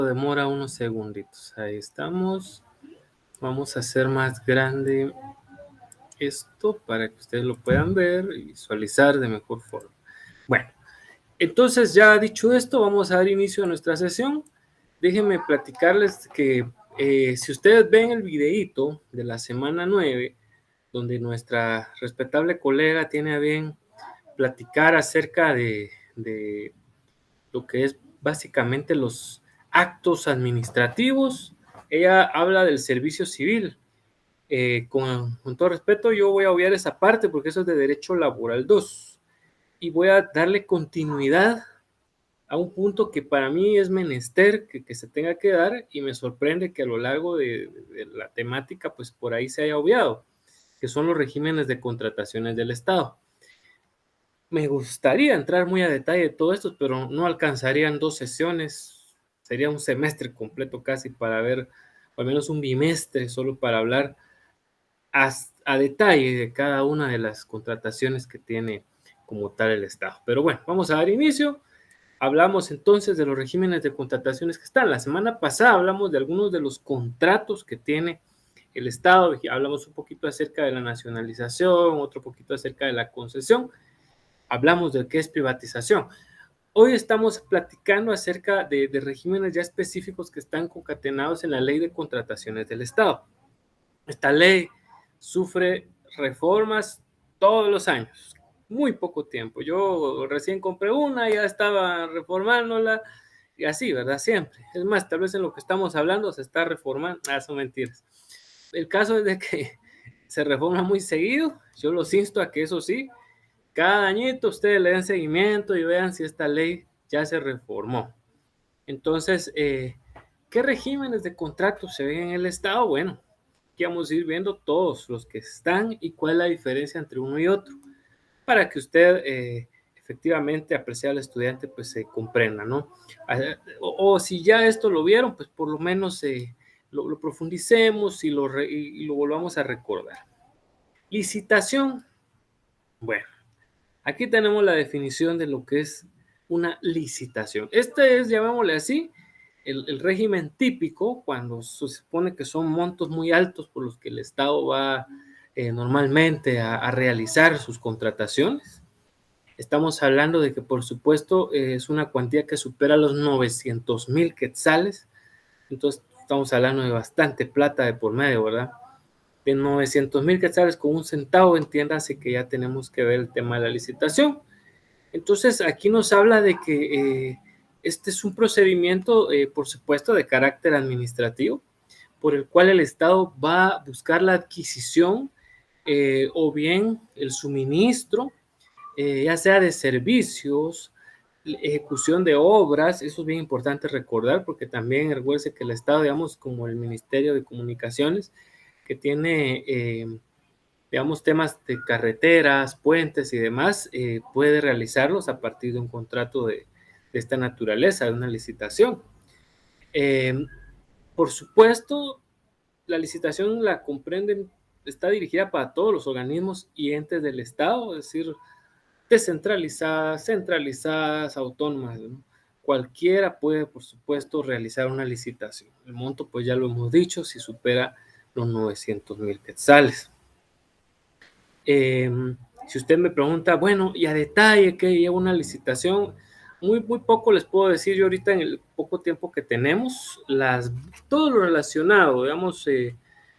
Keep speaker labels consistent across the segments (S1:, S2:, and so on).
S1: Demora unos segunditos. Ahí estamos. Vamos a hacer más grande esto para que ustedes lo puedan ver y visualizar de mejor forma. Bueno, entonces ya dicho esto, vamos a dar inicio a nuestra sesión. Déjenme platicarles que si ustedes ven el videíto de la semana 9, donde nuestra respetable colega tiene a bien platicar acerca de lo que es básicamente los actos administrativos. Ella habla del servicio civil. Con todo respeto, yo voy a obviar esa parte porque eso es de Derecho Laboral 2 y voy a darle continuidad a un punto que para mí es menester que se tenga que dar, y me sorprende que a lo largo de la temática pues por ahí se haya obviado, que son los regímenes de contrataciones del Estado. Me gustaría entrar muy a detalle de todo esto, pero no alcanzarían 2 sesiones, sería un semestre completo casi para ver, o al menos un bimestre solo para hablar a detalle de cada una de las contrataciones que tiene como tal el Estado. Pero bueno, vamos a dar inicio. Hablamos entonces de los regímenes de contrataciones que están. La semana pasada hablamos de algunos de los contratos que tiene el Estado. Hablamos un poquito acerca de la nacionalización, otro poquito acerca de la concesión. Hablamos de qué es privatización. Hoy estamos platicando acerca de regímenes ya específicos que están concatenados en la Ley de Contrataciones del Estado. Esta ley sufre reformas todos los años, muy poco tiempo. Yo recién compré una, ya estaba reformándola y así, ¿verdad? Siempre. Es más, tal vez en lo que estamos hablando se está reformando. Son mentiras. El caso es de que se reforma muy seguido. Yo los insto a que eso sí, cada añito ustedes le den seguimiento y vean si esta ley ya se reformó. Entonces, ¿qué regímenes de contratos se ven en el Estado? Bueno, aquí vamos a ir viendo todos los que están y cuál es la diferencia entre uno y otro, para que usted efectivamente, apreciable estudiante, pues se comprenda, ¿no? O si ya esto lo vieron, pues por lo menos lo profundicemos y y lo volvamos a recordar. Licitación. Bueno, aquí tenemos la definición de lo que es una licitación. Este es, llamémosle así, el régimen típico cuando se supone que son montos muy altos por los que el Estado va normalmente a realizar sus contrataciones. Estamos hablando de que, por supuesto, es una cuantía que supera los 900,000 quetzales. Entonces, estamos hablando de bastante plata de por medio, ¿verdad? De 900,000 quetzales con un centavo, entiéndase que ya tenemos que ver el tema de la licitación. Entonces, aquí nos habla de que este es un procedimiento, por supuesto, de carácter administrativo, por el cual el Estado va a buscar la adquisición o bien el suministro, ya sea de servicios, ejecución de obras. Eso es bien importante recordar, porque también recuerde que el Estado, digamos, como el Ministerio de Comunicaciones, que tiene digamos, temas de carreteras, puentes y demás, puede realizarlos a partir de un contrato de esta naturaleza, de una licitación. Por supuesto, la licitación la comprenden, está dirigida para todos los organismos y entes del Estado, es decir, descentralizadas, centralizadas, autónomas, ¿no? Cualquiera puede, por supuesto, realizar una licitación. El monto, pues ya lo hemos dicho, si supera los 900,000 quetzales. Si usted me pregunta, bueno, y a detalle, ¿qué lleva una licitación? Muy poco les puedo decir yo ahorita en el poco tiempo que tenemos. Todo lo relacionado, digamos,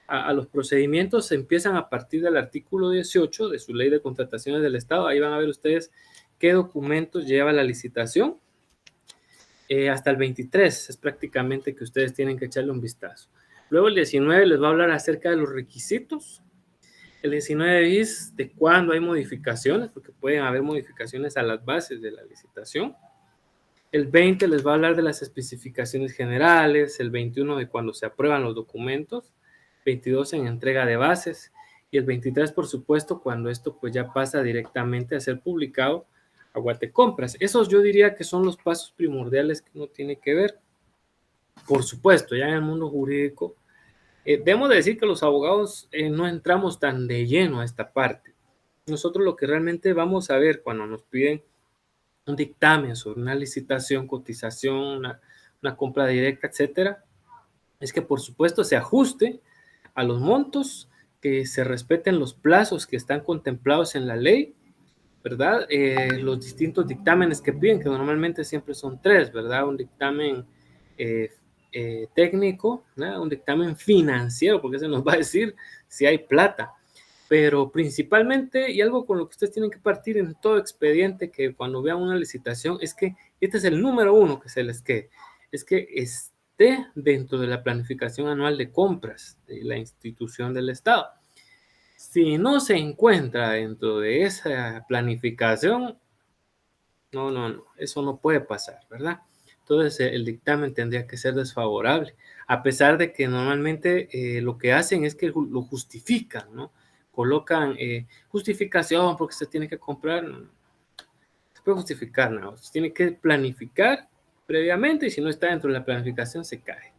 S1: a los procedimientos se empiezan a partir del artículo 18 de su Ley de Contrataciones del Estado. Ahí van a ver ustedes qué documentos lleva la licitación. Hasta el 23 es prácticamente que ustedes tienen que echarle un vistazo. Luego el 19 les va a hablar acerca de los requisitos. El 19 bis de cuándo hay modificaciones, porque pueden haber modificaciones a las bases de la licitación. El 20 les va a hablar de las especificaciones generales, el 21 de cuando se aprueban los documentos, 22 en entrega de bases y el 23, por supuesto, cuando esto pues ya pasa directamente a ser publicado a Guatecompras. Esos yo diría que son los pasos primordiales que uno tiene que ver. Por supuesto, ya en el mundo jurídico, debemos de decir que los abogados no entramos tan de lleno a esta parte. Nosotros lo que realmente vamos a ver cuando nos piden un dictamen sobre una licitación, cotización, una compra directa, etcétera, es que por supuesto se ajuste a los montos, que se respeten los plazos que están contemplados en la ley, ¿verdad? Los distintos dictámenes que piden, que normalmente siempre son tres, ¿verdad? Un dictamen técnico, ¿no? Un dictamen financiero, porque se nos va a decir si hay plata. Pero principalmente, y algo con lo que ustedes tienen que partir en todo expediente, que cuando vean una licitación, es que este es el número uno que se les quede, es que esté dentro de la planificación anual de compras de la institución del Estado. Si no se encuentra dentro de esa planificación, no, eso no puede pasar, ¿verdad? Entonces el dictamen tendría que ser desfavorable, a pesar de que normalmente lo que hacen es que lo justifican, ¿no? Colocan justificación porque se tiene que comprar, no se puede justificar, no, se tiene que planificar previamente y si no está dentro de la planificación se cae.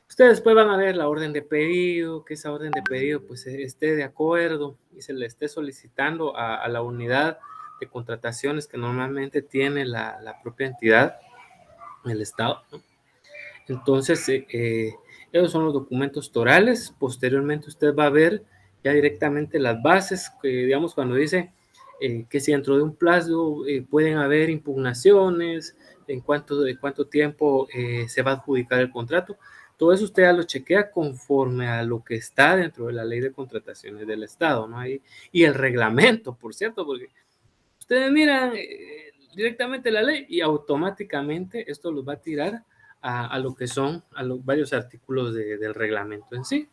S1: Ustedes después van a ver la orden de pedido, que esa orden de pedido pues esté de acuerdo y se le esté solicitando a la unidad de contrataciones que normalmente tiene la propia entidad, el Estado, ¿no? Entonces, esos son los documentos torales. Posteriormente usted va a ver ya directamente las bases, que digamos cuando dice que si dentro de un plazo pueden haber impugnaciones, de cuánto tiempo se va a adjudicar el contrato. Todo eso usted ya lo chequea conforme a lo que está dentro de la ley de contrataciones del Estado, ¿no? Y el reglamento, por cierto, porque ustedes miran directamente la ley y automáticamente esto los va a tirar a lo que son a los varios artículos del reglamento en sí.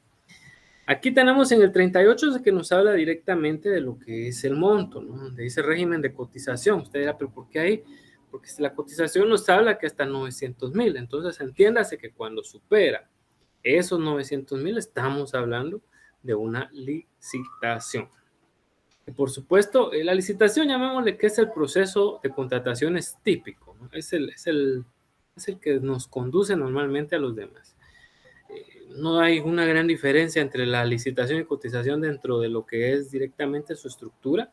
S1: Aquí tenemos en el 38 que nos habla directamente de lo que es el monto, ¿no? Donde dice régimen de cotización. Usted dirá, ¿pero por qué ahí? Porque la cotización nos habla que hasta 900,000. Entonces, entiéndase que cuando supera esos 900,000, estamos hablando de una licitación. Y por supuesto, la licitación, llamémosle que es el proceso de contrataciones típico, ¿no? Es el que nos conduce normalmente a los demás. No hay una gran diferencia entre la licitación y cotización dentro de lo que es directamente su estructura,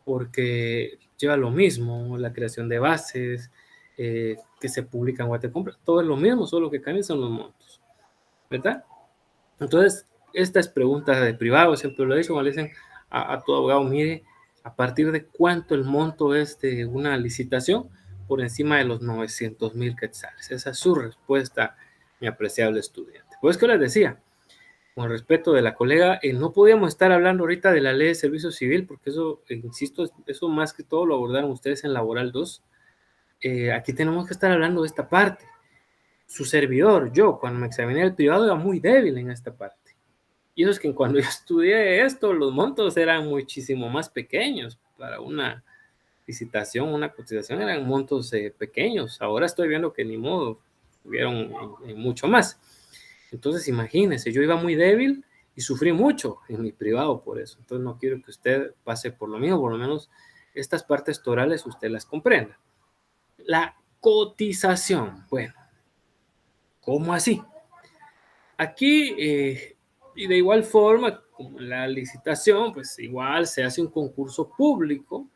S1: porque lleva lo mismo, la creación de bases, que se publican en Compras, todo es lo mismo, solo que cambian son los montos, ¿verdad? Entonces, esta es pregunta de privado, siempre lo he dicho, cuando le dicen a todo abogado, mire, a partir de cuánto el monto es de una licitación, por encima de los 900,000 quetzales. Esa es su respuesta, mi apreciable estudiante. Pues que les decía, con respeto de la colega, no podíamos estar hablando ahorita de la ley de servicio civil, porque eso, insisto, eso más que todo lo abordaron ustedes en Laboral 2. Aquí tenemos que estar hablando de esta parte. Su servidor, yo, cuando me examiné el privado, era muy débil en esta parte. Y eso es que cuando yo estudié esto, los montos eran muchísimo más pequeños. Para una licitación, una cotización, eran montos pequeños. Ahora estoy viendo que ni modo, tuvieron mucho más. Entonces, imagínense, yo iba muy débil y sufrí mucho en mi privado por eso. Entonces, no quiero que usted pase por lo mismo, por lo menos estas partes torales usted las comprenda. La cotización, bueno, ¿cómo así? Aquí, y de igual forma, como la licitación, pues igual se hace un concurso público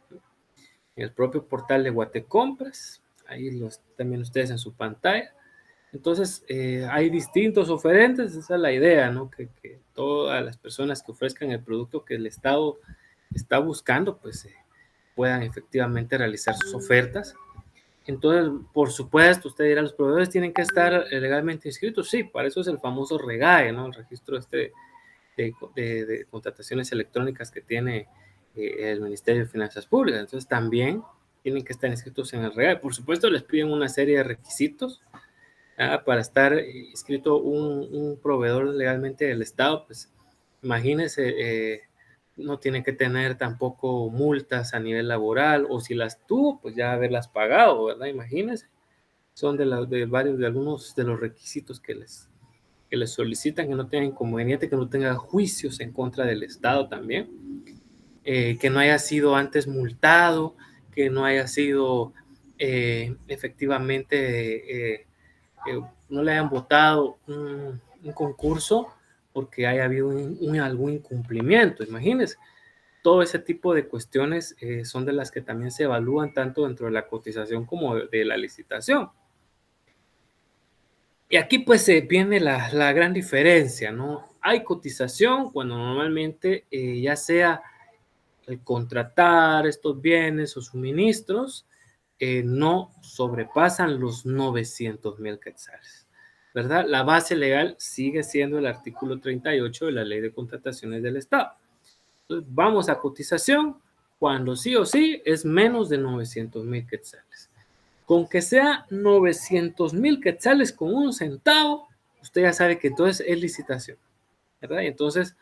S1: en el propio portal de Guatecompras, ahí también ustedes en su pantalla. Entonces, hay distintos oferentes, esa es la idea, ¿no? Que todas las personas que ofrezcan el producto que el Estado está buscando, pues puedan efectivamente realizar sus ofertas. Entonces, por supuesto, usted dirá, los proveedores tienen que estar legalmente inscritos. Sí, para eso es el famoso REGAE, ¿no? El registro de contrataciones electrónicas que tiene el Ministerio de Finanzas Públicas. Entonces, también tienen que estar inscritos en el REGAE. Por supuesto, les piden una serie de requisitos para estar inscrito un proveedor legalmente del Estado. Pues, imagínense, no tiene que tener tampoco multas a nivel laboral, o si las tuvo, pues ya haberlas pagado, ¿verdad? Imagínense. Son de algunos de los requisitos que les solicitan, que no tenga inconveniente, que no tenga juicios en contra del Estado también, que no haya sido antes multado, que no haya sido efectivamente, no le hayan votado un concurso porque haya habido algún incumplimiento, imagínense. Todo ese tipo de cuestiones son de las que también se evalúan tanto dentro de la cotización como de la licitación. Y aquí pues viene la gran diferencia, ¿no? Hay cotización cuando normalmente ya sea el contratar estos bienes o suministros no sobrepasan los 900,000 quetzales, ¿verdad? La base legal sigue siendo el artículo 38 de la Ley de Contrataciones del Estado. Entonces, vamos a cotización cuando sí o sí es menos de 900,000 quetzales. Con que sea 900,000 quetzales con un centavo, usted ya sabe que entonces es licitación, ¿verdad? Entonces,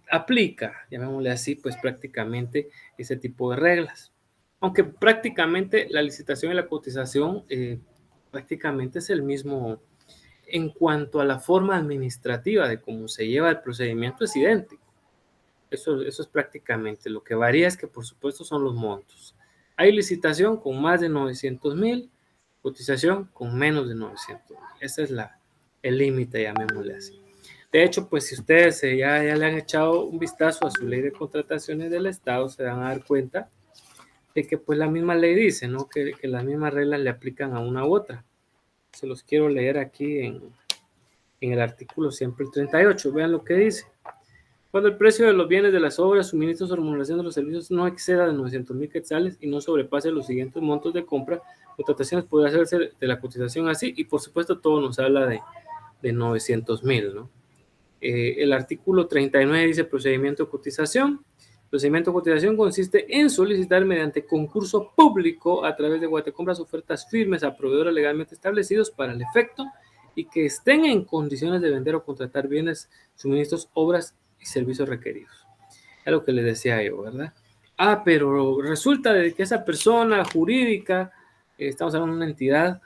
S1: aplica, llamémosle así, pues prácticamente ese tipo de reglas. Aunque prácticamente la licitación y la cotización prácticamente es el mismo en cuanto a la forma administrativa de cómo se lleva el procedimiento es idéntico. Eso es prácticamente. Lo que varía es que por supuesto son los montos. Hay licitación con más de 900,000, cotización con menos de 900,000. Ese es el límite, llamémosle así. De hecho, pues si ustedes ya le han echado un vistazo a su ley de contrataciones del Estado, se van a dar cuenta de que pues la misma ley dice, ¿no? Que las mismas reglas le aplican a una u otra. Se los quiero leer aquí en el artículo siempre el 38. Vean lo que dice. Cuando el precio de los bienes, de las obras, suministros o remuneración de los servicios no exceda de 900,000 quetzales y no sobrepase los siguientes montos de compra, contrataciones podrá hacerse de la cotización así, y por supuesto todo nos habla de 900,000, ¿no? El artículo 39 dice procedimiento de cotización. El procedimiento de cotización consiste en solicitar mediante concurso público a través de Guatecompras ofertas firmes a proveedores legalmente establecidos para el efecto y que estén en condiciones de vender o contratar bienes, suministros, obras y servicios requeridos. Es lo que les decía yo, ¿verdad? Pero resulta de que esa persona jurídica, estamos hablando de una entidad,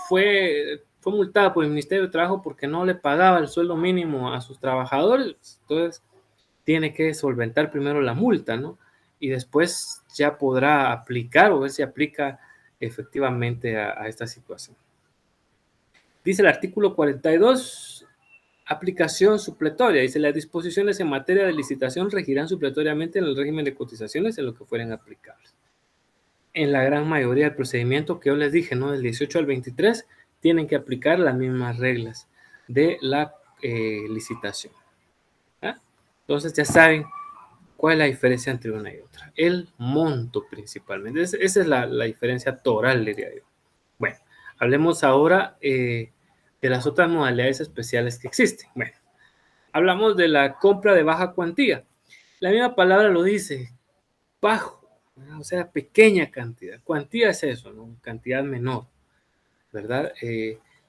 S1: fue multada por el Ministerio de Trabajo porque no le pagaba el sueldo mínimo a sus trabajadores. Entonces, tiene que solventar primero la multa, ¿no? Y después ya podrá aplicar o ver si aplica efectivamente a esta situación. Dice el artículo 42, aplicación supletoria. Dice, las disposiciones en materia de licitación regirán supletoriamente en el régimen de cotizaciones en lo que fueren aplicables. En la gran mayoría del procedimiento que yo les dije, ¿no? Del 18 al 23, tienen que aplicar las mismas reglas de la licitación. ¿Ah? Entonces ya saben cuál es la diferencia entre una y otra. El monto principalmente. Esa es la diferencia toral, diría yo. Bueno, hablemos ahora de las otras modalidades especiales que existen. Bueno, hablamos de la compra de baja cuantía. La misma palabra lo dice, bajo, ¿verdad? O sea, pequeña cantidad. Cuantía es eso, ¿no? Cantidad menor, ¿verdad?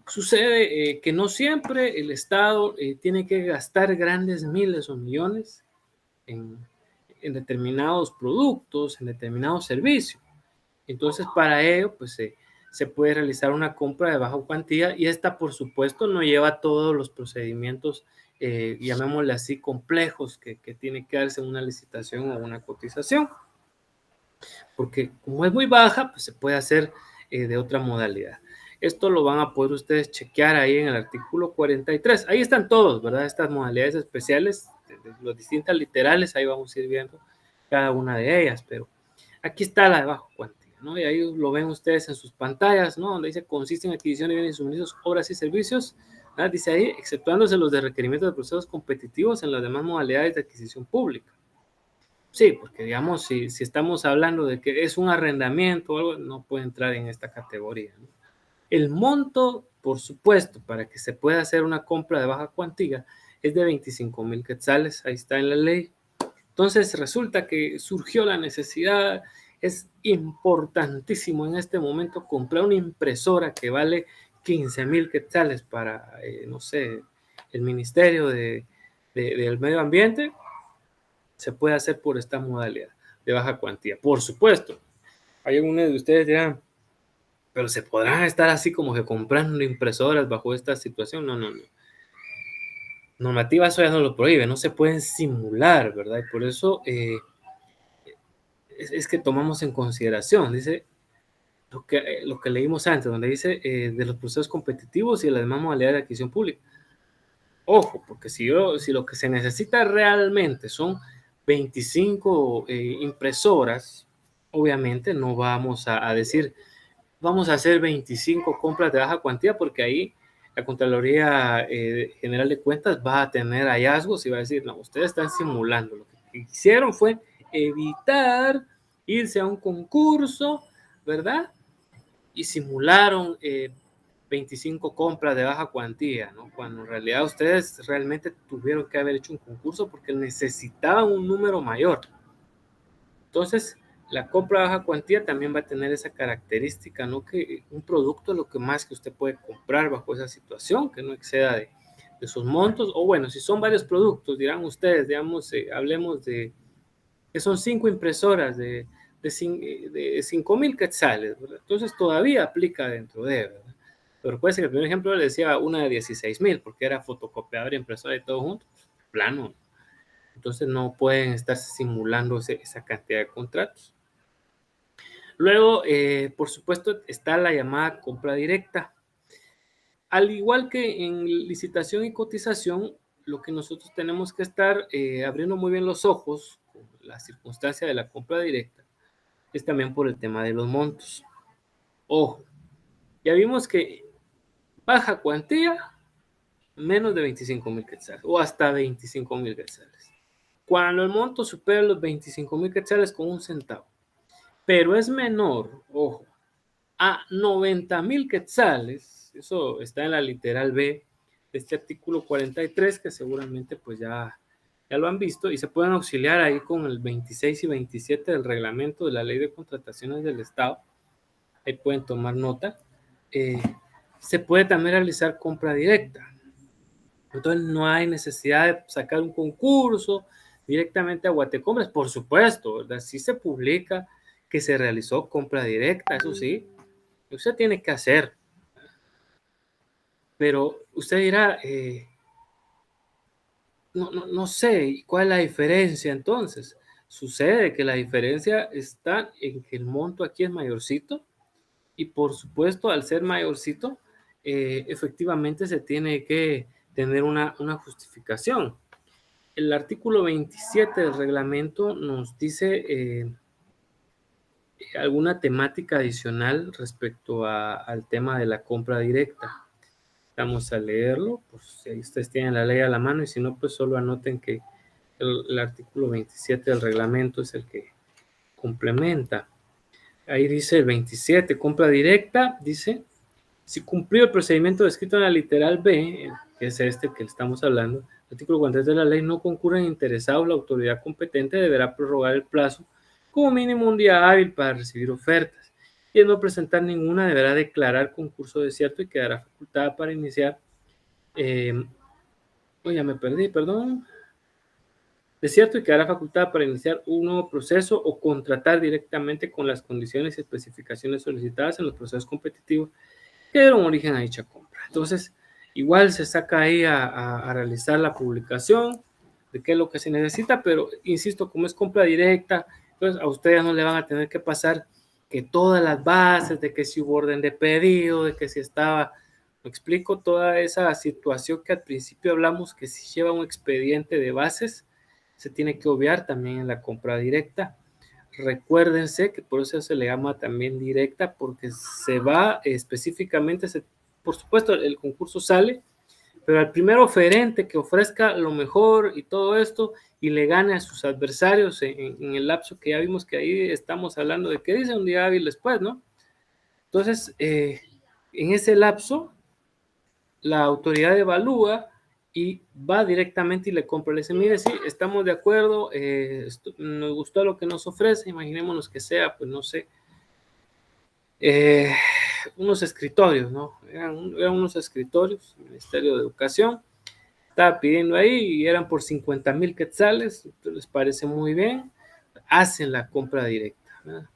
S1: Sucede que no siempre el Estado tiene que gastar grandes miles o millones en, en determinados productos, en determinados servicios. Entonces, para ello, pues se puede realizar una compra de baja cuantía y esta, por supuesto, no lleva todos los procedimientos, llamémosle así, complejos que tiene que darse en una licitación o una cotización, porque como es muy baja, pues se puede hacer de otra modalidad. Esto lo van a poder ustedes chequear ahí en el artículo 43. Ahí están todos, ¿verdad? Estas modalidades especiales, de las distintas literales, ahí vamos a ir viendo cada una de ellas, pero aquí está la de bajo cuantía, ¿no? Y ahí lo ven ustedes en sus pantallas, ¿no? Donde dice consiste en adquisición de bienes y suministros, obras y servicios, ¿verdad? Dice ahí, exceptuándose los de requerimientos de procesos competitivos en las demás modalidades de adquisición pública. Sí, porque digamos, si estamos hablando de que es un arrendamiento o algo, no puede entrar en esta categoría, ¿no? El monto, por supuesto, para que se pueda hacer una compra de baja cuantía es de 25,000 quetzales, ahí está en la ley. Entonces resulta que surgió la necesidad, es importantísimo en este momento comprar una impresora que vale 15,000 quetzales para, no sé, el Ministerio del Medio Ambiente, se puede hacer por esta modalidad de baja cuantía. Por supuesto, hay algunos de ustedes dirán, pero se podrán estar así como que comprando impresoras bajo esta situación. No, no, no. Normativa eso ya no lo prohíbe, no se pueden simular, ¿verdad? Y por eso es que tomamos en consideración, dice lo que leímos antes, donde dice de los procesos competitivos y de las demás modalidades de adquisición pública. Ojo, porque si lo que se necesita realmente son 25 impresoras, obviamente no vamos a decir, vamos a hacer 25 compras de baja cuantía porque ahí la Contraloría General de Cuentas va a tener hallazgos y va a decir, no, ustedes están simulando. Lo que hicieron fue evitar irse a un concurso, ¿verdad? Y simularon 25 compras de baja cuantía, ¿no? Cuando en realidad ustedes realmente tuvieron que haber hecho un concurso porque necesitaban un número mayor. Entonces, la compra de baja cuantía también va a tener esa característica, ¿no? Que un producto es lo que más que usted puede comprar bajo esa situación, que no exceda de sus montos, o bueno, si son varios productos, dirán ustedes, digamos, hablemos de que son 5 impresoras de 5,000 quetzales, ¿verdad? Entonces todavía aplica dentro de, ¿verdad? Pero recuerden que el primer ejemplo le decía una de 16,000, porque era fotocopiadora, impresora y todo junto, plano. Entonces no pueden estar simulando esa cantidad de contratos. Luego, por supuesto, está la llamada compra directa. Al igual que en licitación y cotización, lo que nosotros tenemos que estar abriendo muy bien los ojos con la circunstancia de la compra directa es también por el tema de los montos. Ojo, ya vimos que baja cuantía, menos de 25,000 quetzales o hasta 25,000 quetzales. Cuando el monto supera los 25,000 quetzales con un centavo, pero es menor, ojo, a 90,000 quetzales, eso está en la literal B de este artículo 43, que seguramente pues ya lo han visto, y se pueden auxiliar ahí con el 26 y 27 del reglamento de la Ley de Contrataciones del Estado, ahí pueden tomar nota. Se puede también realizar compra directa, entonces no hay necesidad de sacar un concurso directamente a Guatecompras, por supuesto, ¿verdad? Sí se publica que se realizó compra directa, eso sí, usted tiene que hacer. Pero usted dirá, no sé, ¿cuál es la diferencia entonces? Sucede que la diferencia está en que el monto aquí es mayorcito y por supuesto al ser mayorcito, efectivamente se tiene que tener una justificación. El artículo 27 del reglamento nos dice alguna temática adicional respecto al tema de la compra directa. Vamos a leerlo, pues si ustedes tienen la ley a la mano y si no, pues solo anoten que el artículo 27 del reglamento es el que complementa. Ahí dice el 27, compra directa, dice, si cumplió el procedimiento descrito en la literal B, que es este que estamos hablando, el artículo 43 de la ley, no concurren interesados, la autoridad competente deberá prorrogar el plazo como mínimo un día hábil para recibir ofertas. Y al no presentar ninguna, deberá declarar concurso desierto y quedará facultada para iniciar. Ya me perdí, perdón. Desierto y quedará facultada para iniciar un nuevo proceso o contratar directamente con las condiciones y especificaciones solicitadas en los procesos competitivos que dieron origen a dicha compra. Entonces, igual se saca ahí a realizar la publicación de qué es lo que se necesita, pero insisto, como es compra directa, entonces a ustedes no le van a tener que pasar que todas las bases, de que si hubo orden de pedido, de que si estaba, me explico, toda esa situación que al principio hablamos que si lleva un expediente de bases, se tiene que obviar también en la compra directa. Recuérdense que por eso se le llama también directa, porque se va específicamente, por supuesto el concurso sale, pero al primer oferente que ofrezca lo mejor y todo esto y le gane a sus adversarios en el lapso que ya vimos que ahí estamos hablando de que dice un día hábil después, ¿no? Entonces, en ese lapso, la autoridad evalúa y va directamente y le compra. Le dice, mire, sí, estamos de acuerdo, nos gustó lo que nos ofrece, imaginémonos que sea, pues no sé, unos escritorios, ¿no? Eran unos escritorios, el Ministerio de Educación estaba pidiendo ahí y eran por 50,000 quetzales, les parece muy bien, hacen la compra directa, ¿verdad?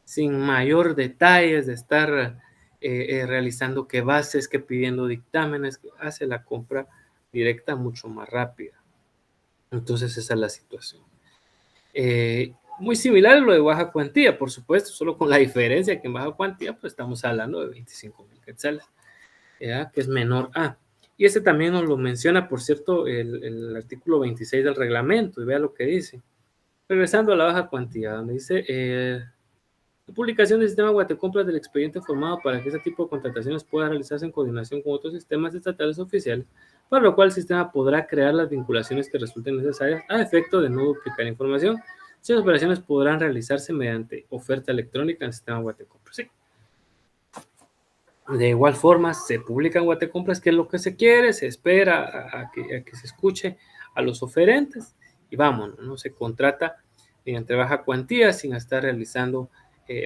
S1: Sin mayor detalles de estar realizando que bases, que pidiendo dictámenes, que hace la compra directa mucho más rápida. Entonces esa es la situación. Muy similar a lo de baja cuantía, por supuesto, solo con la diferencia que en baja cuantía pues estamos hablando de 25,000 quetzales, que es menor a. Y este también nos lo menciona, por cierto, el artículo 26 del reglamento, y vea lo que dice. Regresando a la baja cuantía, donde dice La publicación del sistema Guatecompras del expediente formado para que este tipo de contrataciones pueda realizarse en coordinación con otros sistemas estatales oficiales, para lo cual el sistema podrá crear las vinculaciones que resulten necesarias a efecto de no duplicar información. Estas operaciones podrán realizarse mediante oferta electrónica en el sistema Guatecompras. Sí. De igual forma, se publica en Guatecompras qué es lo que se quiere, se espera a que se escuche a los oferentes y vámonos, ¿no? Se contrata mediante baja cuantía sin estar realizando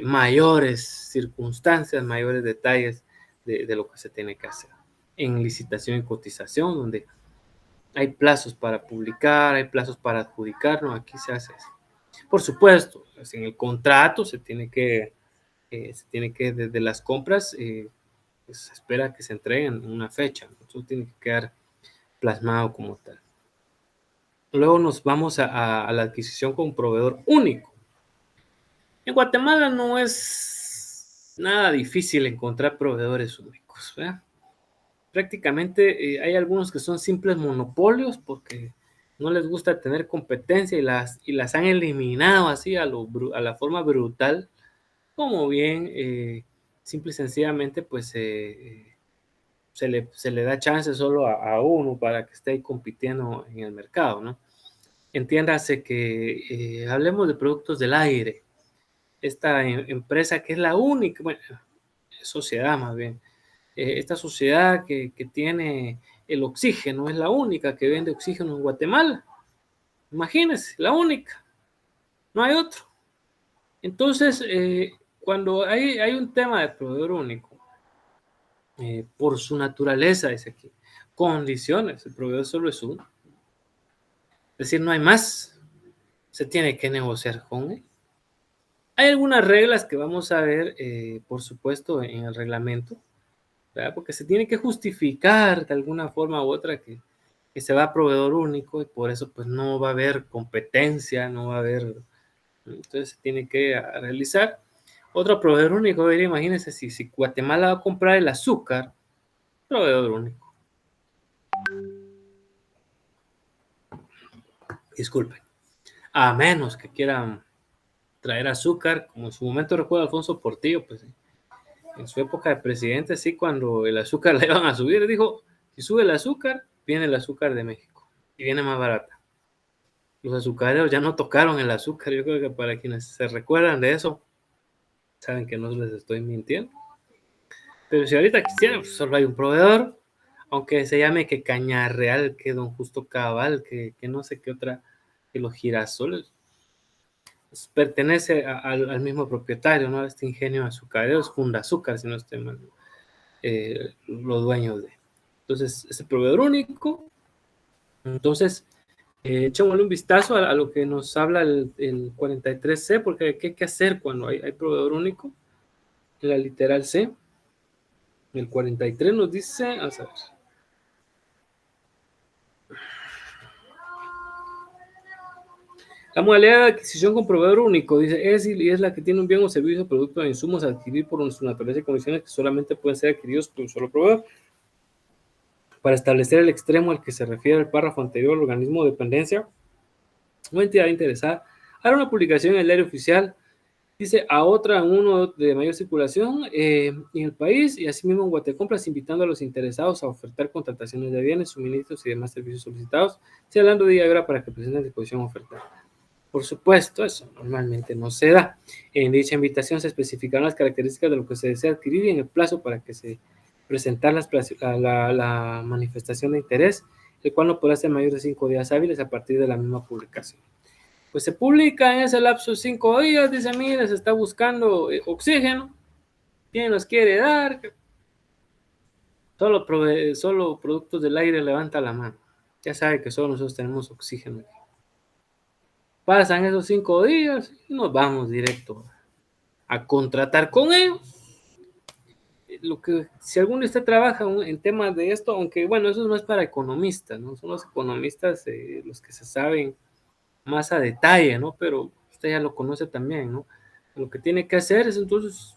S1: mayores circunstancias, mayores detalles de lo que se tiene que hacer. En licitación y cotización, donde hay plazos para publicar, hay plazos para adjudicar, no, aquí se hace eso. Por supuesto, pues, en el contrato se tiene que desde las compras, pues, se espera que se entreguen en una fecha, ¿no? Eso tiene que quedar plasmado como tal. Luego nos vamos a la adquisición con proveedor único. En Guatemala no es nada difícil encontrar proveedores únicos, ¿verdad? Prácticamente hay algunos que son simples monopolios porque no les gusta tener competencia y las han eliminado así a la forma brutal, como bien simple y sencillamente pues se le da chance solo a uno para que esté ahí compitiendo en el mercado, ¿no? Entiéndase que hablemos de productos del aire. Esta empresa que es la única, bueno, sociedad más bien, esta sociedad que tiene el oxígeno, es la única que vende oxígeno en Guatemala. Imagínense, la única, no hay otro. Entonces, cuando hay un tema de proveedor único, por su naturaleza, dice aquí, condiciones, el proveedor solo es uno. Es decir, no hay más, se tiene que negociar con él. Hay algunas reglas que vamos a ver, por supuesto, en el reglamento, ¿verdad? Porque se tiene que justificar de alguna forma u otra que se va a proveedor único y por eso pues no va a haber competencia, no va a haber, entonces se tiene que realizar. Otro proveedor único, imagínense si Guatemala va a comprar el azúcar, proveedor único. Disculpen. A menos que quieran traer azúcar, como en su momento recuerdo Alfonso Portillo, pues en su época de presidente, sí, cuando el azúcar le iban a subir, dijo, si sube el azúcar, viene el azúcar de México y viene más barata. Los azucareros ya no tocaron el azúcar, yo creo que para quienes se recuerdan de eso, saben que no les estoy mintiendo. Pero si ahorita quisiera, pues solo hay un proveedor, aunque se llame que Caña Real, que Don Justo Cabal, que no sé qué otra, que los girasoles, pues pertenece al mismo propietario, ¿no? Este ingenio azucarero es Fundazúcar, si no estoy mal, los dueños de. Entonces, es el proveedor único. Entonces, echémosle un vistazo a lo que nos habla el 43C, porque ¿qué hay que hacer cuando hay proveedor único? En la literal C. El 43 nos dice, vamos a ver. La modalidad de adquisición con proveedor único, dice, es la que tiene un bien o servicio, producto o insumos a adquirir por su naturaleza y condiciones que solamente pueden ser adquiridos por un solo proveedor. Para establecer el extremo al que se refiere el párrafo anterior, el organismo de dependencia o entidad interesada hará una publicación en el diario oficial, dice, a otra, uno de mayor circulación en el país y asimismo en Guatecompras, invitando a los interesados a ofertar contrataciones de bienes, suministros y demás servicios solicitados, señalando día y hora para que presenten disposición oferta. Por supuesto, eso normalmente no se da. En dicha invitación se especificarán las características de lo que se desea adquirir y en el plazo para que se presentar la manifestación de interés, el cual no podrá ser mayor de 5 días hábiles a partir de la misma publicación. Pues se publica en ese lapso 5 días, dice, mira, se está buscando oxígeno, ¿quién nos quiere dar? Solo productos del aire levanta la mano. Ya sabe que solo nosotros tenemos oxígeno. Pasan esos 5 días y nos vamos directo a contratar con ellos. Si alguno de usted trabaja en temas de esto, aunque bueno, eso no es para economistas, ¿no? Son los economistas los que se saben más a detalle, ¿no? Pero usted ya lo conoce también, ¿no? Lo que tiene que hacer es entonces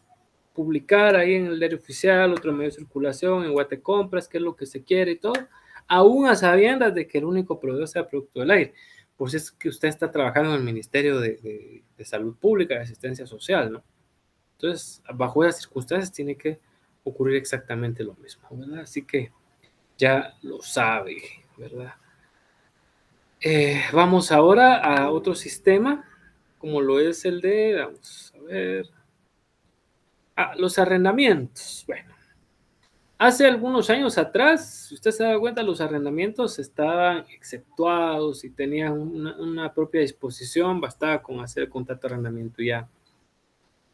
S1: publicar ahí en el diario oficial, otro medio de circulación, en Guatecompras, qué es lo que se quiere y todo, aún a sabiendas de que el único proveedor sea Producto del Aire. Pues es que usted está trabajando en el Ministerio de Salud Pública y Asistencia Social, ¿no? Entonces, bajo esas circunstancias tiene que ocurrir exactamente lo mismo, ¿verdad? Así que ya lo sabe, ¿verdad? Vamos ahora a otro sistema, como lo es el de, vamos a ver, los arrendamientos. Bueno, hace algunos años atrás, si usted se da cuenta, los arrendamientos estaban exceptuados y tenían una propia disposición, bastaba con hacer el contrato de arrendamiento y ya.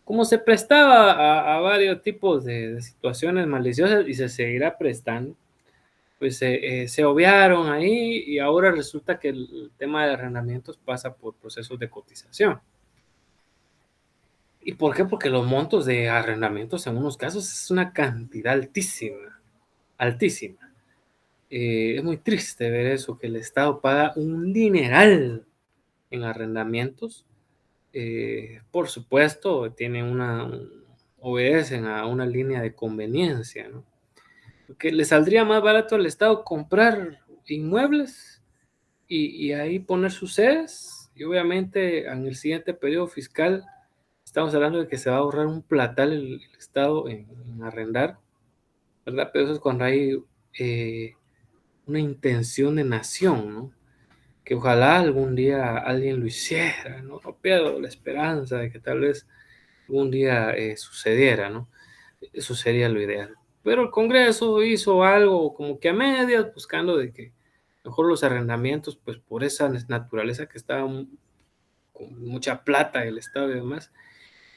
S1: Como se prestaba a varios tipos de situaciones maliciosas y se seguirá prestando, pues se obviaron ahí y ahora resulta que el tema de arrendamientos pasa por procesos de cotización. ¿Y por qué? Porque los montos de arrendamientos en unos casos es una cantidad altísima, altísima. Es muy triste ver eso, que el Estado paga un dineral en arrendamientos. Por supuesto, obedecen a una línea de conveniencia, ¿no? Porque le saldría más barato al Estado comprar inmuebles y ahí poner sus sedes. Y obviamente en el siguiente periodo fiscal estamos hablando de que se va a ahorrar un platal el Estado en arrendar, ¿verdad? Pero eso es cuando hay una intención de nación, ¿no? Que ojalá algún día alguien lo hiciera, ¿no? No pierdo la esperanza de que tal vez algún día sucediera, ¿no? Eso sería lo ideal. Pero el Congreso hizo algo como que a medias, buscando de que mejor los arrendamientos, pues por esa naturaleza que estaba con mucha plata del Estado y demás,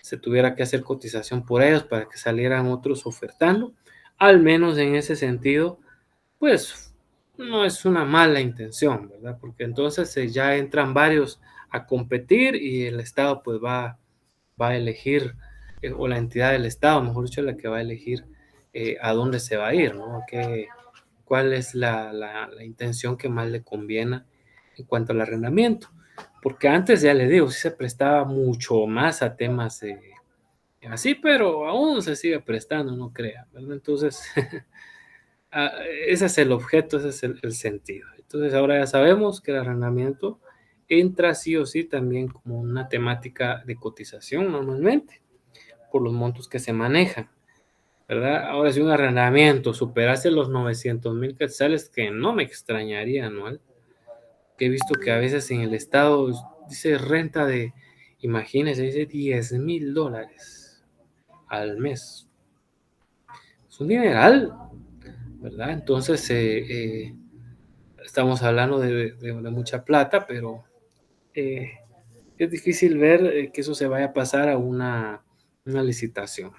S1: se tuviera que hacer cotización por ellos para que salieran otros ofertando. Al menos en ese sentido, pues no es una mala intención, ¿verdad? Porque entonces ya entran varios a competir y el Estado pues va a elegir, o la entidad del Estado, mejor dicho, la que va a elegir a dónde se va a ir, ¿no? ¿Cuál es la intención que más le conviene en cuanto al arrendamiento? Porque antes, ya le digo, sí se prestaba mucho más a temas así, pero aún se sigue prestando, no crea, ¿verdad? Entonces, ese es el objeto, ese es el sentido. Entonces, ahora ya sabemos que el arrendamiento entra sí o sí también como una temática de cotización normalmente, por los montos que se manejan, ¿verdad? Ahora, si un arrendamiento superase los 900,000 quetzales, que no me extrañaría anual, que he visto que a veces en el estado dice renta de, imagínense, dice $10,000 al mes. Es un dineral, ¿verdad? Entonces, estamos hablando de mucha plata, pero eh, es difícil ver que eso se vaya a pasar a una licitación.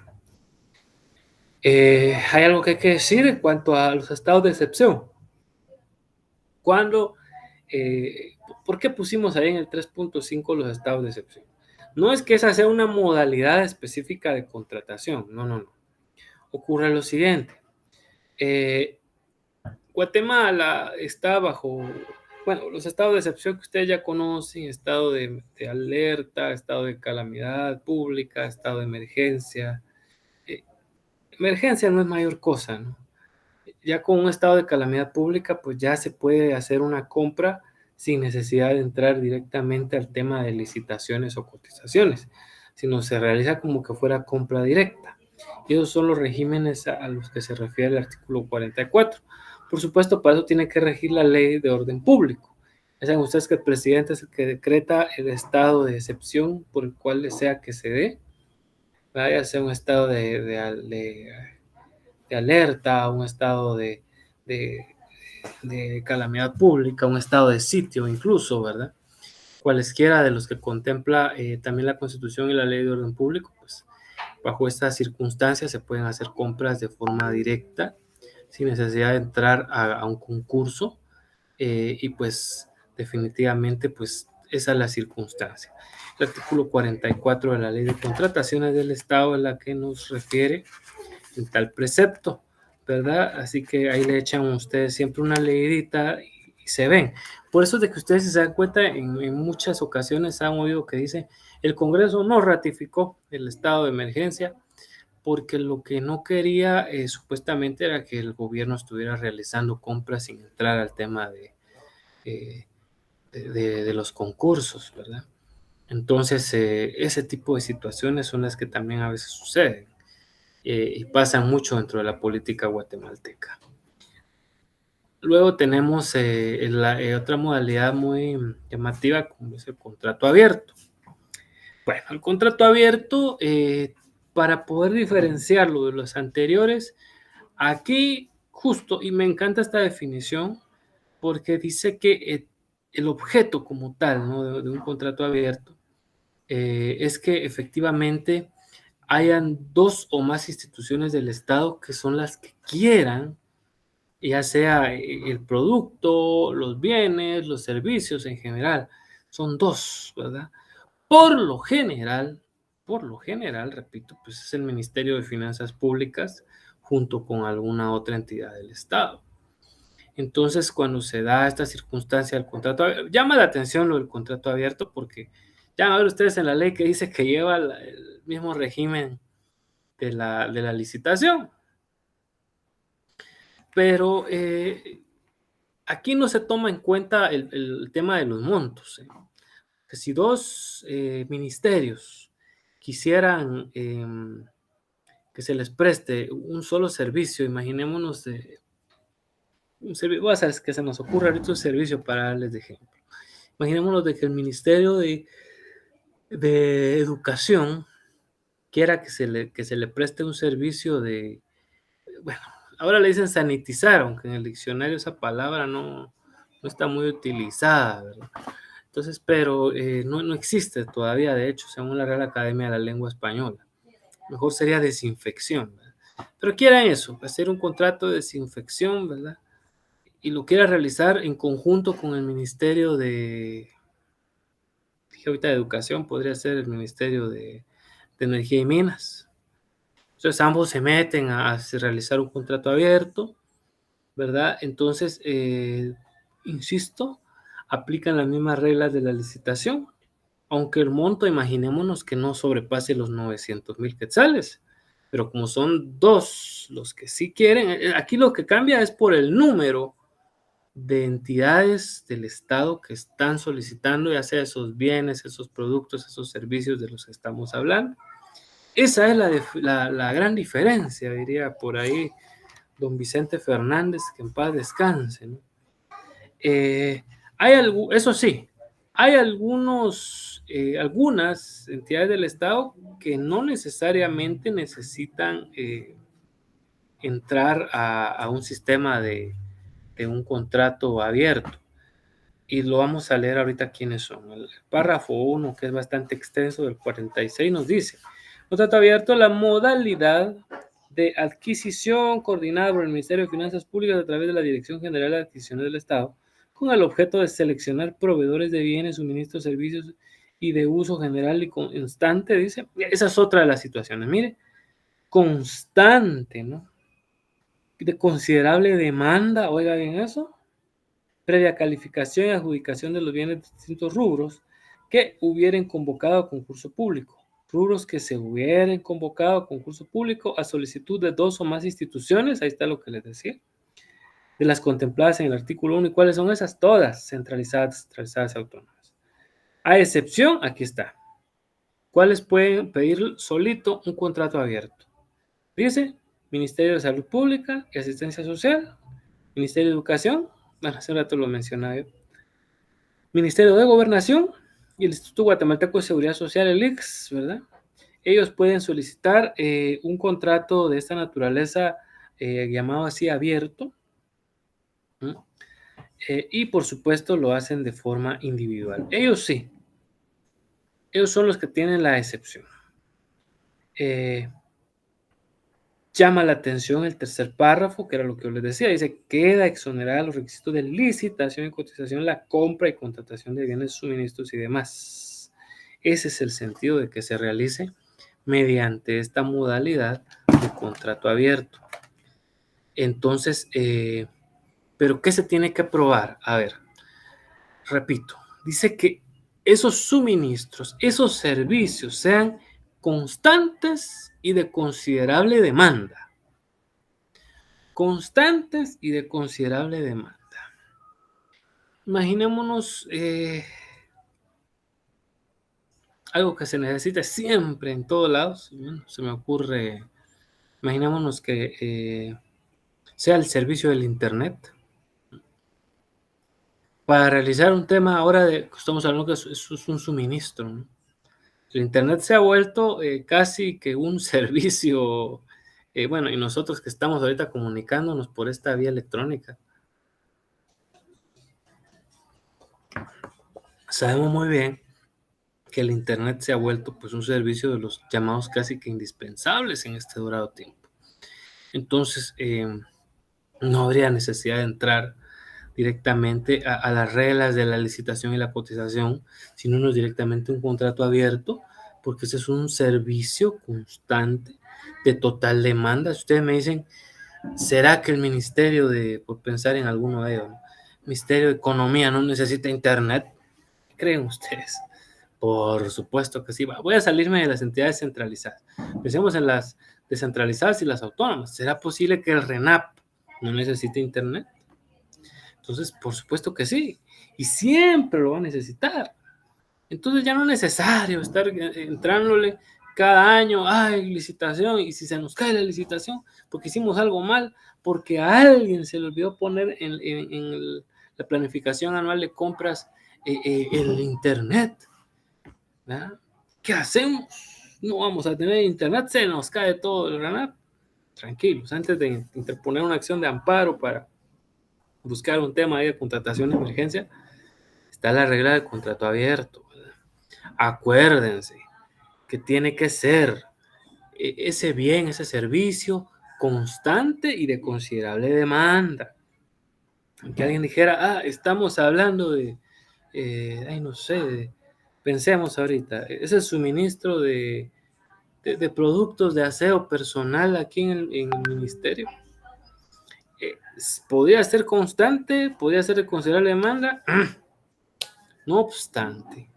S1: Hay algo que hay que decir en cuanto a los estados de excepción. Cuando, eh, ¿Por qué pusimos ahí en el 3.5 los estados de excepción? No es que esa sea una modalidad específica de contratación, no, no, no. Ocurre lo siguiente. Eh, Guatemala está bajo, bueno, los estados de excepción que ustedes ya conocen: estado de alerta, estado de calamidad pública, estado de emergencia. Eh, Emergencia no es mayor cosa, ¿no? Ya con un estado de calamidad pública, pues ya se puede hacer una compra sin necesidad de entrar directamente al tema de licitaciones o cotizaciones, sino se realiza como que fuera compra directa. Y esos son los regímenes a los que se refiere el artículo 44. Por supuesto, para eso tiene que regir la ley de orden público. Ya saben ustedes que el presidente es el que decreta el estado de excepción por el cual desea que se dé, ya sea un estado de alerta, un estado de, de calamidad pública, un estado de sitio incluso, ¿verdad? Cualesquiera de los que contempla también la Constitución y la Ley de Orden Público, pues bajo estas circunstancias se pueden hacer compras de forma directa, sin necesidad de entrar a un concurso, y pues definitivamente pues esa es la circunstancia. El artículo 44 de la Ley de Contrataciones del Estado es la que nos refiere en tal precepto, ¿verdad? Así que ahí le echan ustedes siempre una leidita y se ven. Por eso es de que ustedes se dan cuenta, en muchas ocasiones han oído que dice: el Congreso no ratificó el estado de emergencia porque lo que no quería supuestamente era que el gobierno estuviera realizando compras sin entrar al tema eh, de los concursos, ¿verdad? Entonces, ese tipo de situaciones son las que también a veces suceden y pasan mucho dentro de la política guatemalteca. Luego tenemos otra modalidad muy llamativa, como es el contrato abierto. Bueno, el contrato abierto, para poder diferenciarlo de los anteriores, aquí justo, y me encanta esta definición, porque dice que el objeto como tal, ¿no? de un contrato abierto es que efectivamente hayan dos o más instituciones del Estado que son las que quieran, ya sea el producto, los bienes, los servicios en general, son dos, ¿verdad? Por lo general, repito, pues es el Ministerio de Finanzas Públicas junto con alguna otra entidad del Estado. Entonces, cuando se da esta circunstancia del contrato, llama la atención lo del contrato abierto porque ya van a ver ustedes en la ley que dice que lleva el mismo régimen de la licitación, pero aquí no se toma en cuenta el tema de los montos. Que si dos ministerios quisieran que se les preste un solo servicio, imaginémonos un servicio, voy a hacer que se nos ocurra ahorita un servicio para darles de ejemplo. Imaginémonos de que el Ministerio de Educación quiera que se le preste un servicio de, bueno, ahora le dicen sanitizar, aunque en el diccionario esa palabra no está muy utilizada, ¿verdad? Entonces, pero no existe todavía, de hecho, según la Real Academia de la Lengua Española. Mejor sería desinfección, ¿verdad? Pero quieran eso, hacer un contrato de desinfección, ¿verdad? Y lo quiera realizar en conjunto con el Ministerio dije ahorita de Educación, podría ser el Ministerio de Energía y Minas. Entonces ambos se meten a realizar un contrato abierto, ¿verdad? Entonces, insisto, aplican las mismas reglas de la licitación, aunque el monto, imaginémonos que no sobrepase los 900,000 quetzales, pero como son dos los que sí quieren, aquí lo que cambia es por el número de entidades del Estado que están solicitando, ya sea esos bienes, esos productos, esos servicios de los que estamos hablando. Esa es la gran diferencia, diría por ahí don Vicente Fernández, que en paz descanse, ¿no? Eso sí, hay algunas entidades del Estado que no necesariamente necesitan entrar a un sistema de un contrato abierto. Y lo vamos a leer ahorita quiénes son. El párrafo 1, que es bastante extenso, del 46, nos dice: contrato abierto, la modalidad de adquisición coordinada por el Ministerio de Finanzas Públicas a través de la Dirección General de Adquisiciones del Estado, con el objeto de seleccionar proveedores de bienes, suministros, servicios y de uso general y constante, dice. Esa es otra de las situaciones. Mire, constante, ¿no? De considerable demanda, oiga bien eso, previa calificación y adjudicación de los bienes de distintos rubros que hubieran convocado a concurso público. Rubros que se hubieran convocado a concurso público a solicitud de dos o más instituciones, ahí está lo que les decía, de las contempladas en el artículo 1. ¿Y cuáles son esas? Todas centralizadas y autónomas. A excepción, aquí está, ¿cuáles pueden pedir solito un contrato abierto? Dice, Ministerio de Salud Pública y Asistencia Social, Ministerio de Educación, bueno, hace rato lo mencionaba yo, Ministerio de Gobernación y el Instituto Guatemalteco de Seguridad Social, el IX, ¿verdad? Ellos pueden solicitar un contrato de esta naturaleza llamado así abierto, ¿no? Y por supuesto lo hacen de forma individual. Ellos sí, ellos son los que tienen la excepción. Llama la atención el tercer párrafo, que era lo que yo les decía, dice, queda exonerada los requisitos de licitación y cotización, la compra y contratación de bienes, suministros y demás. Ese es el sentido de que se realice mediante esta modalidad de contrato abierto. Entonces, ¿pero qué se tiene que probar? A ver, repito, dice que esos suministros, esos servicios sean constantes y de considerable demanda. Constantes y de considerable demanda. Imaginémonos algo que se necesita siempre en todos lados. Bueno, se me ocurre, imaginémonos que sea el servicio del Internet. Para realizar un tema ahora estamos hablando que eso es un suministro, ¿no? El Internet se ha vuelto casi que un servicio, bueno, y nosotros que estamos ahorita comunicándonos por esta vía electrónica, sabemos muy bien que el Internet se ha vuelto pues un servicio de los llamados casi que indispensables en este dorado tiempo. Entonces, no habría necesidad de entrar directamente a las reglas de la licitación y la cotización, sino no directamente un contrato abierto, porque ese es un servicio constante de total demanda. Si ustedes me dicen, ¿será que el Ministerio de, por pensar en alguno de ellos, ¿no? Ministerio de Economía no necesita Internet? ¿Qué creen ustedes? Por supuesto que sí. Voy a salirme de las entidades centralizadas. Pensemos en las descentralizadas y las autónomas. ¿Será posible que el RENAP no necesite Internet? Entonces, por supuesto que sí. Y siempre lo va a necesitar. Entonces ya no es necesario estar entrándole cada año, ay, licitación, y si se nos cae la licitación, porque hicimos algo mal, porque a alguien se le olvidó poner la planificación anual de compras el Internet, ¿verdad? ¿Qué hacemos? No vamos a tener Internet, se nos cae todo el RANAP. Tranquilos, antes de interponer una acción de amparo para buscar un tema de contratación de emergencia, está la regla del contrato abierto, ¿verdad? Acuérdense que tiene que ser ese bien, ese servicio constante y de considerable demanda. Que alguien dijera, estamos hablando de, ay, no sé, pensemos ahorita, ese suministro de productos de aseo personal aquí en el ministerio. Podría ser constante, podría ser de considerable demanda, no obstante,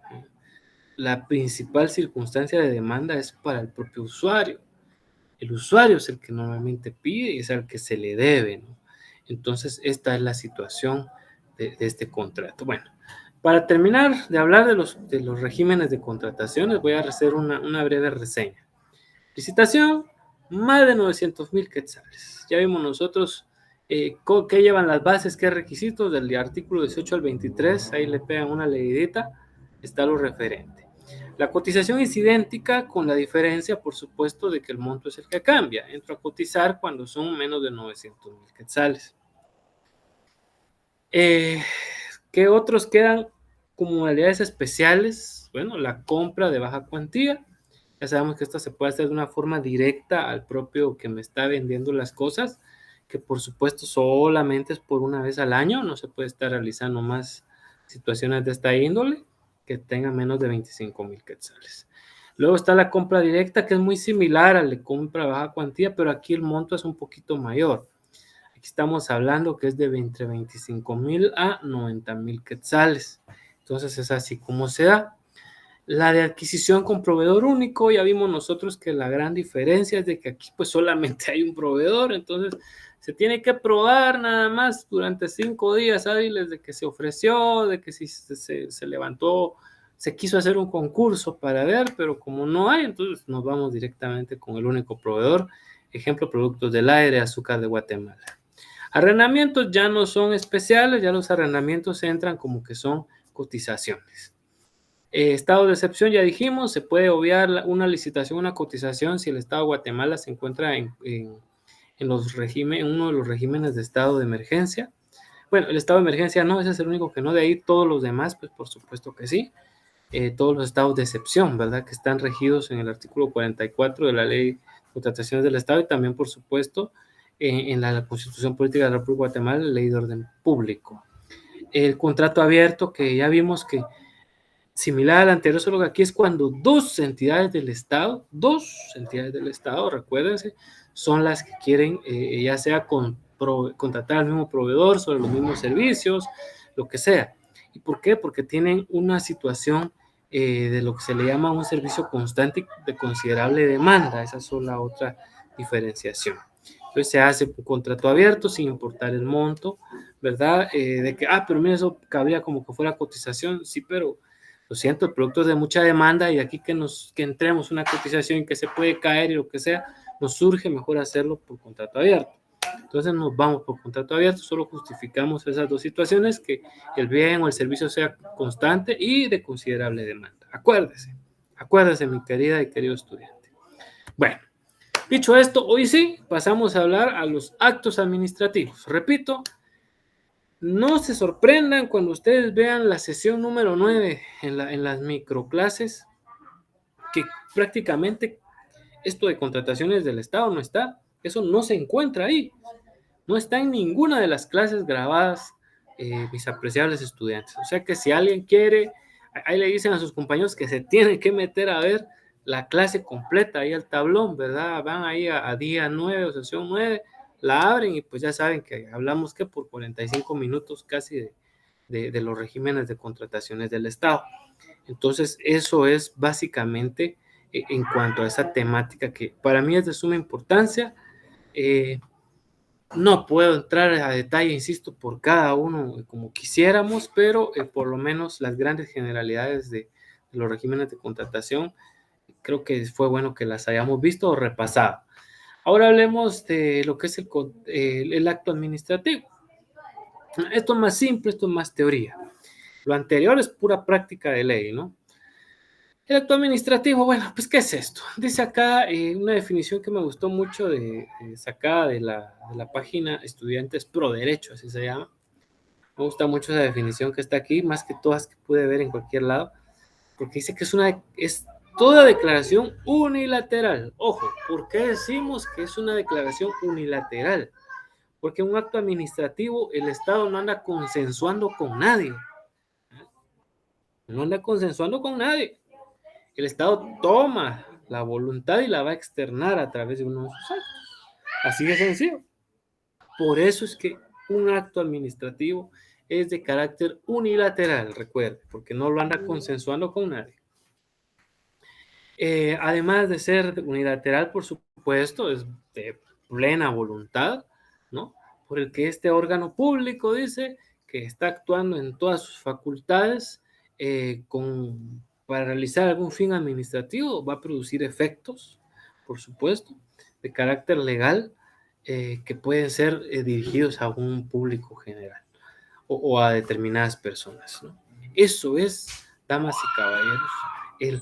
S1: la principal circunstancia de demanda es para el propio usuario. El usuario es el que normalmente pide y es al que se le debe, ¿no? Entonces, esta es la situación de este contrato. Bueno, para terminar de hablar de los regímenes de contrataciones, voy a hacer una breve reseña. Licitación, más de 900,000 quetzales. Ya vimos nosotros qué llevan las bases, qué requisitos del artículo 18 al 23. Ahí le pegan una leidita, está lo referente. La cotización es idéntica con la diferencia, por supuesto, de que el monto es el que cambia. Entro a cotizar cuando son menos de 900,000 quetzales. ¿Qué otros quedan como modalidades especiales? Bueno, la compra de baja cuantía. Ya sabemos que esto se puede hacer de una forma directa al propio que me está vendiendo las cosas, que por supuesto solamente es por una vez al año, no se puede estar realizando más situaciones de esta índole que tengan menos de 25,000 quetzales. Luego está la compra directa, que es muy similar a la compra de baja cuantía, pero aquí el monto es un poquito mayor. Aquí estamos hablando que es de entre 25,000 a 90,000 quetzales. Entonces es así como se da. La de adquisición con proveedor único, ya vimos nosotros que la gran diferencia es de que aquí pues solamente hay un proveedor, entonces se tiene que probar nada más durante 5 días hábiles de que se ofreció, de que si se levantó, se quiso hacer un concurso para ver, pero como no hay, entonces nos vamos directamente con el único proveedor. Ejemplo, Productos del Aire, Azúcar de Guatemala. Arrendamientos ya no son especiales, ya los arrendamientos entran como que son cotizaciones. Estado de excepción, ya dijimos, se puede obviar una licitación, una cotización si el Estado de Guatemala se encuentra en uno de los regímenes de estado de emergencia. Bueno, el estado de emergencia no, ese es el único que no, de ahí todos los demás, pues por supuesto que sí. Todos los estados de excepción, ¿verdad? Que están regidos en el artículo 44 de la Ley de Contrataciones del Estado y también, por supuesto, en la Constitución Política de la República de Guatemala, la Ley de Orden Público. El contrato abierto, que ya vimos que similar al anterior, solo que aquí es cuando dos entidades del Estado, recuérdense, son las que quieren ya sea contratar al mismo proveedor sobre los mismos servicios, lo que sea. ¿Y por qué? Porque tienen una situación de lo que se le llama un servicio constante de considerable demanda. Esa es la otra diferenciación. Entonces se hace un contrato abierto sin importar el monto, ¿verdad? De que, pero mira, eso cabría como que fuera cotización, sí, pero Lo siento, el producto es de mucha demanda y aquí que entremos una cotización que se puede caer y lo que sea, nos surge mejor hacerlo por contrato abierto. Entonces nos vamos por contrato abierto, solo justificamos esas dos situaciones, que el bien o el servicio sea constante y de considerable demanda. Acuérdese mi querida y querido estudiante. Bueno, dicho esto, hoy sí pasamos a hablar a los actos administrativos. Repito, no se sorprendan cuando ustedes vean la sesión número 9 en las microclases, que prácticamente esto de contrataciones del Estado no está, eso no se encuentra ahí. No está en ninguna de las clases grabadas, mis apreciables estudiantes. O sea que si alguien quiere, ahí le dicen a sus compañeros que se tienen que meter a ver la clase completa, ahí al tablón, ¿verdad? Van ahí a día 9 o sesión 9, la abren y pues ya saben que hablamos que por 45 minutos casi de los regímenes de contrataciones del Estado. Entonces, eso es básicamente en cuanto a esa temática que para mí es de suma importancia. No puedo entrar a detalle, insisto, por cada uno como quisiéramos, pero por lo menos las grandes generalidades de los regímenes de contratación, creo que fue bueno que las hayamos visto o repasado. Ahora hablemos de lo que es el acto administrativo. Esto es más simple, esto es más teoría. Lo anterior es pura práctica de ley, ¿no? El acto administrativo, bueno, pues, ¿qué es esto? Dice acá una definición que me gustó mucho, sacada de la página Estudiantes Pro Derecho, así se llama. Me gusta mucho esa definición que está aquí, más que todas que pude ver en cualquier lado, porque dice que es toda declaración unilateral. Ojo, ¿por qué decimos que es una declaración unilateral? Porque en un acto administrativo el Estado no anda consensuando con nadie. No anda consensuando con nadie. El Estado toma la voluntad y la va a externar a través de uno de sus actos. Así de sencillo. Por eso es que un acto administrativo es de carácter unilateral, recuerde, porque no lo anda consensuando con nadie. Además de ser unilateral, por supuesto, es de plena voluntad, ¿no? Por el que este órgano público dice que está actuando en todas sus facultades para realizar algún fin administrativo, va a producir efectos, por supuesto, de carácter legal, que pueden ser dirigidos a un público general o a determinadas personas, ¿no? Eso es, damas y caballeros, el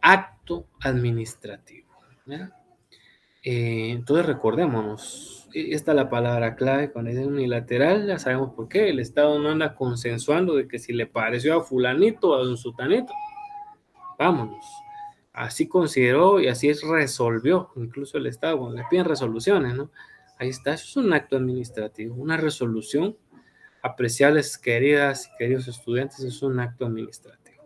S1: acto administrativo, ¿ya? Entonces recordémonos, esta es la palabra clave cuando es unilateral, ya sabemos por qué. El Estado no anda consensuando de que si le pareció a fulanito o a un sutanito, vámonos. Así consideró y así resolvió, incluso el Estado, cuando le piden resoluciones, ¿no? Ahí está, eso es un acto administrativo, una resolución. Apreciables queridas y queridos estudiantes, es un acto administrativo.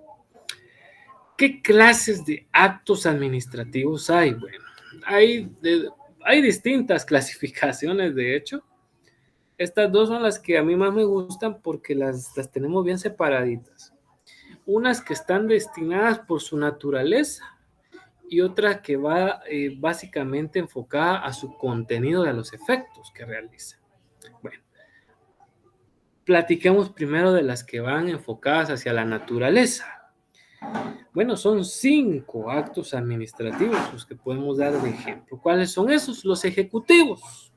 S1: ¿Qué clases de actos administrativos hay? Bueno, hay distintas clasificaciones, de hecho. Estas dos son las que a mí más me gustan porque las tenemos bien separaditas. Unas que están destinadas por su naturaleza y otra que va básicamente enfocada a su contenido y a los efectos que realiza. Bueno, platiquemos primero de las que van enfocadas hacia la naturaleza. Bueno, son 5 actos administrativos los que podemos dar de ejemplo. ¿Cuáles son esos? Los ejecutivos.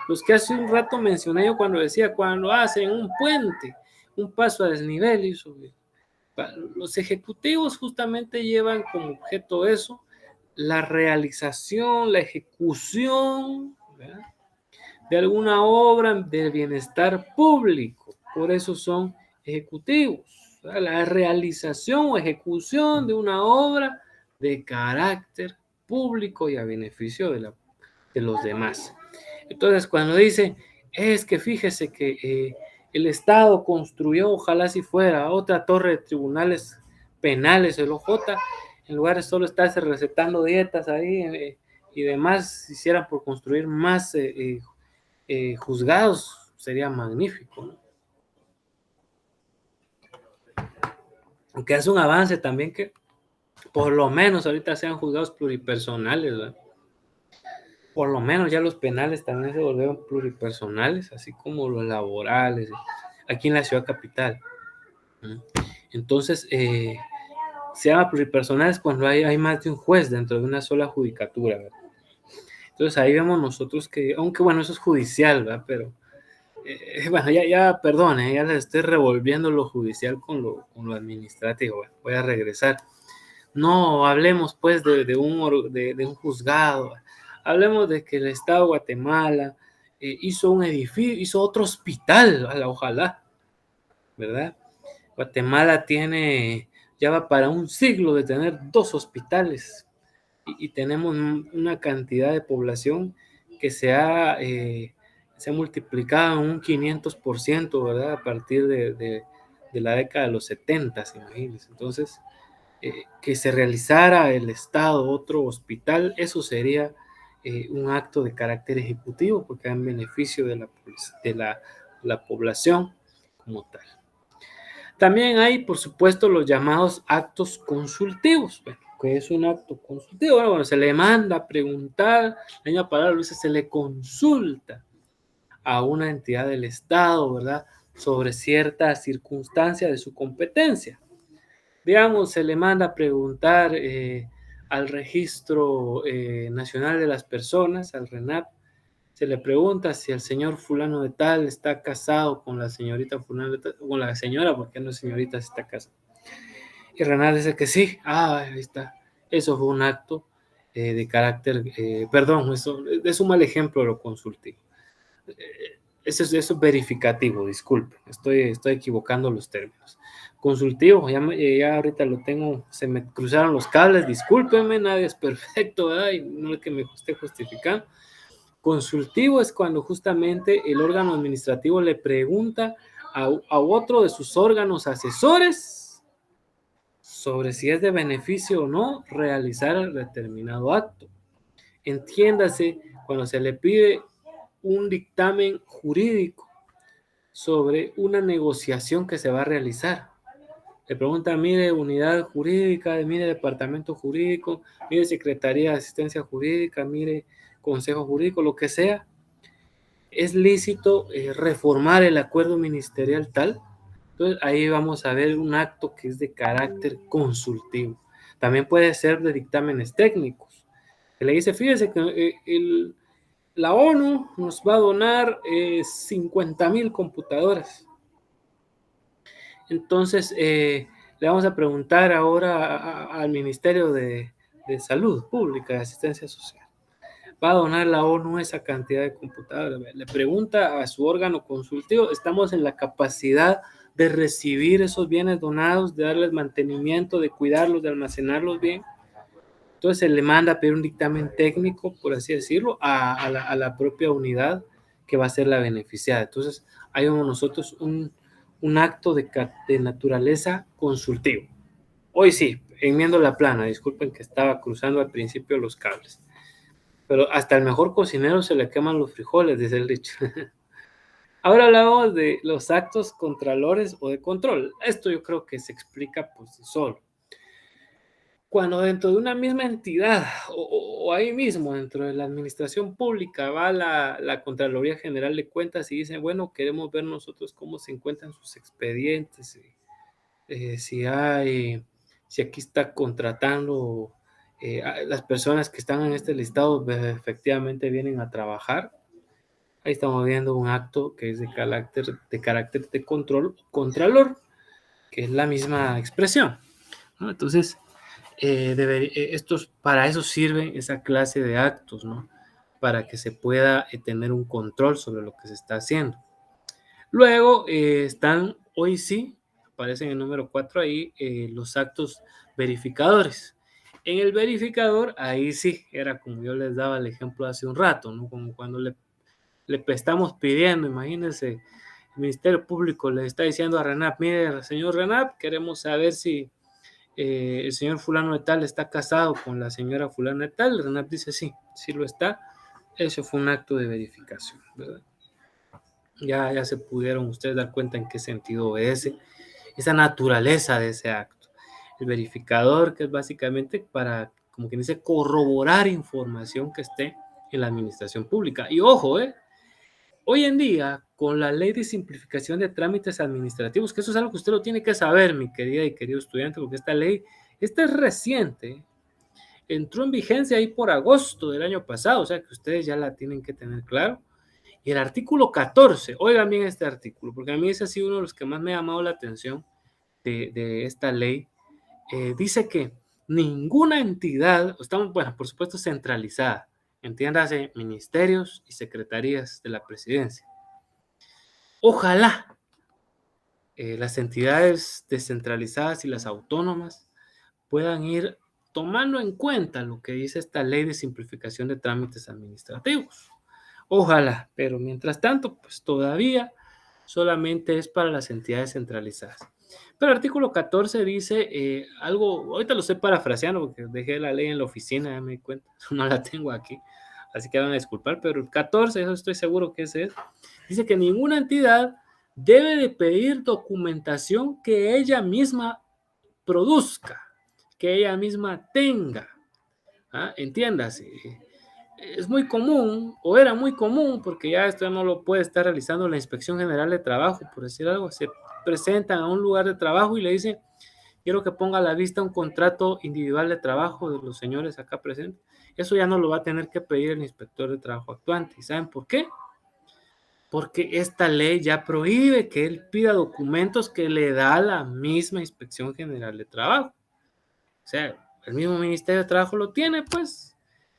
S1: Los que hace un rato mencioné yo cuando decía, cuando hacen un puente, un paso a desnivel. Los ejecutivos justamente llevan como objeto eso, la realización, la ejecución, ¿verdad?, de alguna obra de bienestar público. Por eso son ejecutivos. La realización o ejecución de una obra de carácter público y a beneficio de los demás. Entonces, cuando dice, es que fíjese que el Estado construyó, ojalá si fuera, otra torre de tribunales penales, el OJ, en lugar de solo estarse recetando dietas ahí y demás, hicieran por construir más juzgados, sería magnífico, ¿no? Aunque es un avance también que por lo menos ahorita sean juzgados pluripersonales, ¿verdad? Por lo menos ya los penales también se volvieron pluripersonales, así como los laborales, aquí en la ciudad capital. Entonces, se llama pluripersonales cuando hay más de un juez dentro de una sola judicatura, ¿verdad? Entonces ahí vemos nosotros que, aunque bueno, eso es judicial, ¿verdad? Pero bueno, perdone, ya les estoy revolviendo lo judicial con lo administrativo. Bueno, voy a regresar. No hablemos pues de un juzgado, hablemos de que el Estado de Guatemala hizo un edificio, hizo otro hospital, ojalá, ¿verdad? Guatemala ya va para un siglo de tener 2 hospitales y tenemos una cantidad de población que se ha multiplicado en un 500%, ¿verdad? A partir de la década de los 70, imagínense. Entonces, que se realizara el Estado otro hospital, eso sería un acto de carácter ejecutivo, porque en beneficio de la población como tal. También hay, por supuesto, los llamados actos consultivos. Bueno, ¿qué es un acto consultivo? Bueno, se le manda a preguntar, la misma palabra lo dice, se le consulta a una entidad del Estado, ¿verdad? Sobre cierta circunstancia de su competencia. Digamos, se le manda a preguntar al Registro Nacional de las Personas, al RENAP, se le pregunta si el señor fulano de tal está casado con la señorita fulano de tal, con la señora, porque no es señorita, si está casada. Y Renal dice que sí, ahí está. Eso fue un acto de carácter, perdón, eso es un mal ejemplo lo consultivo. Eso es verificativo, disculpe, estoy equivocando los términos. Consultivo, ya ahorita lo tengo, se me cruzaron los cables, discúlpenme, nadie es perfecto, ¿verdad? Y no es que me esté justificando. Consultivo es cuando justamente el órgano administrativo le pregunta a otro de sus órganos asesores sobre si es de beneficio o no realizar el determinado acto. Entiéndase cuando se le pide un dictamen jurídico sobre una negociación que se va a realizar. Le pregunta, mire, unidad jurídica, mire, departamento jurídico, mire, secretaría de asistencia jurídica, mire, consejo jurídico, lo que sea. ¿Es lícito reformar el acuerdo ministerial tal? Entonces ahí vamos a ver un acto que es de carácter consultivo. También puede ser de dictámenes técnicos. Que le dice, fíjese que la ONU nos va a donar 50,000 computadoras. Entonces le vamos a preguntar ahora al Ministerio de Salud Pública, de Asistencia Social. ¿Va a donar la ONU esa cantidad de computadoras? Le pregunta a su órgano consultivo, ¿estamos en la capacidad de recibir esos bienes donados, de darles mantenimiento, de cuidarlos, de almacenarlos bien? Entonces se le manda a pedir un dictamen técnico, por así decirlo, a la propia unidad que va a ser la beneficiada. Entonces hay nosotros un acto de naturaleza consultivo. Hoy sí, enmiendo la plana, disculpen que estaba cruzando al principio los cables. Pero hasta el mejor cocinero se le queman los frijoles, dice el dicho. Ahora hablamos de los actos contralores o de control. Esto yo creo que se explica por sí solo. Cuando dentro de una misma entidad o ahí mismo dentro de la administración pública va la Contraloría General de Cuentas y dice, bueno, queremos ver nosotros cómo se encuentran sus expedientes, si aquí está contratando las personas que están en este listado efectivamente vienen a trabajar. Ahí estamos viendo un acto que es de carácter de control, contralor, que es la misma expresión, ¿no? Entonces, para eso sirve esa clase de actos, ¿no? Para que se pueda tener un control sobre lo que se está haciendo. Luego están, hoy sí, aparecen en el número 4 ahí, los actos verificadores. En el verificador, ahí sí, era como yo les daba el ejemplo hace un rato, ¿no? Como cuando le estamos pidiendo, imagínense, el Ministerio Público le está diciendo a RENAP, mire, señor RENAP, queremos saber si el señor fulano de tal está casado con la señora fulana de tal. El RENAP dice sí, sí lo está. Eso fue un acto de verificación, ¿verdad? Ya se pudieron ustedes dar cuenta en qué sentido obedece esa naturaleza de ese acto. El verificador, que es básicamente para, como quien dice, corroborar información que esté en la administración pública. Y ojo, Hoy en día, con la ley de simplificación de trámites administrativos, que eso es algo que usted lo tiene que saber, mi querida y querido estudiante, porque esta es reciente, entró en vigencia ahí por agosto del año pasado, o sea que ustedes ya la tienen que tener claro. Y el artículo 14, oigan bien este artículo, porque a mí ese ha sido uno de los que más me ha llamado la atención de esta ley. Dice que ninguna entidad, estamos, bueno, por supuesto centralizada, entiéndase, ministerios y secretarías de la presidencia. Ojalá las entidades descentralizadas y las autónomas puedan ir tomando en cuenta lo que dice esta ley de simplificación de trámites administrativos. Ojalá, pero mientras tanto, pues todavía solamente es para las entidades centralizadas. Pero el artículo 14 dice algo, ahorita lo estoy parafraseando porque dejé la ley en la oficina, ya me di cuenta, no la tengo aquí, así que van a disculpar, pero el 14, eso estoy seguro que ese es, dice que ninguna entidad debe de pedir documentación que ella misma produzca, que ella misma tenga. ¿Ah? Entiéndase, es muy común, o era muy común, porque ya esto no lo puede estar realizando la Inspección General de Trabajo, por decir algo, se presentan a un lugar de trabajo y le dicen, quiero que ponga a la vista un contrato individual de trabajo de los señores acá presentes. Eso ya no lo va a tener que pedir el inspector de trabajo actuante. ¿Y saben por qué? Porque esta ley ya prohíbe que él pida documentos que le da la misma Inspección General de Trabajo. O sea, el mismo Ministerio de Trabajo lo tiene, pues.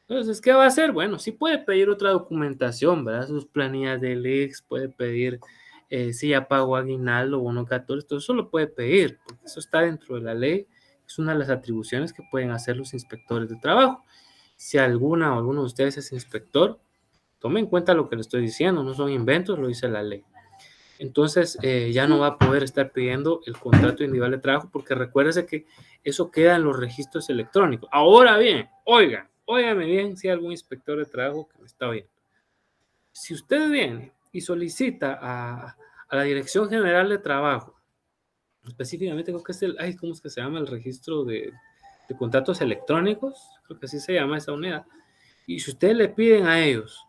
S1: Entonces, ¿qué va a hacer? Bueno, sí puede pedir otra documentación, ¿verdad? Sus planillas del IX, puede pedir si ya pagó aguinaldo o bono 14, todo eso lo puede pedir, porque eso está dentro de la ley, es una de las atribuciones que pueden hacer los inspectores de trabajo. Si alguna o alguno de ustedes es inspector, tome en cuenta lo que le estoy diciendo, no son inventos, lo dice la ley. Entonces ya no va a poder estar pidiendo el contrato individual de trabajo porque recuérdese que eso queda en los registros electrónicos. Ahora bien, óigame bien si hay algún inspector de trabajo que me está oyendo. Si usted viene y solicita a la Dirección General de Trabajo, específicamente creo que es ¿cómo es que se llama? El registro de contratos electrónicos, creo que así se llama esa unidad. Y si ustedes le piden a ellos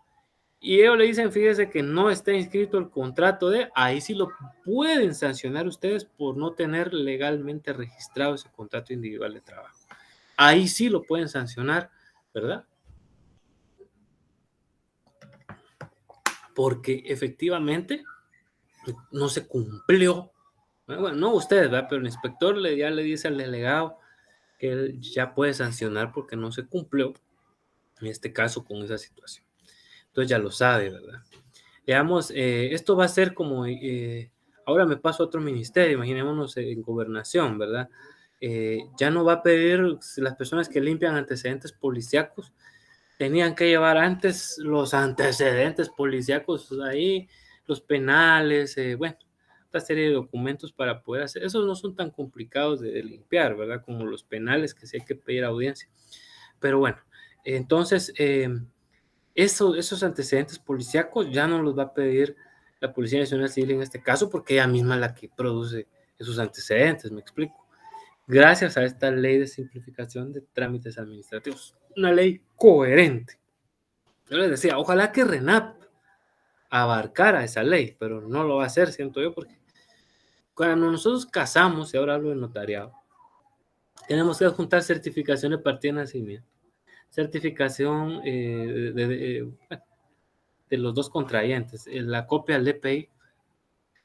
S1: y ellos le dicen, fíjese que no está inscrito el contrato ahí sí lo pueden sancionar ustedes por no tener legalmente registrado ese contrato individual de trabajo. Ahí sí lo pueden sancionar, ¿verdad? Porque efectivamente no se cumplió. Bueno, no ustedes, ¿verdad? Pero el inspector ya le dice al delegado que él ya puede sancionar porque no se cumplió, en este caso, con esa situación. Entonces ya lo sabe, ¿verdad? Digamos, esto va a ser como, ahora me paso a otro ministerio, imaginémonos en gobernación, ¿verdad? Ya no va a pedir, las personas que limpian antecedentes policíacos, tenían que llevar antes los antecedentes policíacos ahí, los penales, bueno, otra serie de documentos para poder hacer, esos no son tan complicados de limpiar, ¿verdad? Como los penales que sí hay que pedir audiencia. Pero bueno, entonces, esos antecedentes policíacos ya no los va a pedir la Policía Nacional Civil en este caso, porque ella misma es la que produce esos antecedentes, me explico. Gracias a esta ley de simplificación de trámites administrativos, una ley coherente. Yo les decía, ojalá que RENAP abarcara esa ley, pero no lo va a hacer, siento yo, porque cuando nosotros casamos, y ahora hablo de notariado, tenemos que adjuntar certificación de partida de nacimiento, certificación de los dos contrayentes, la copia del DPI.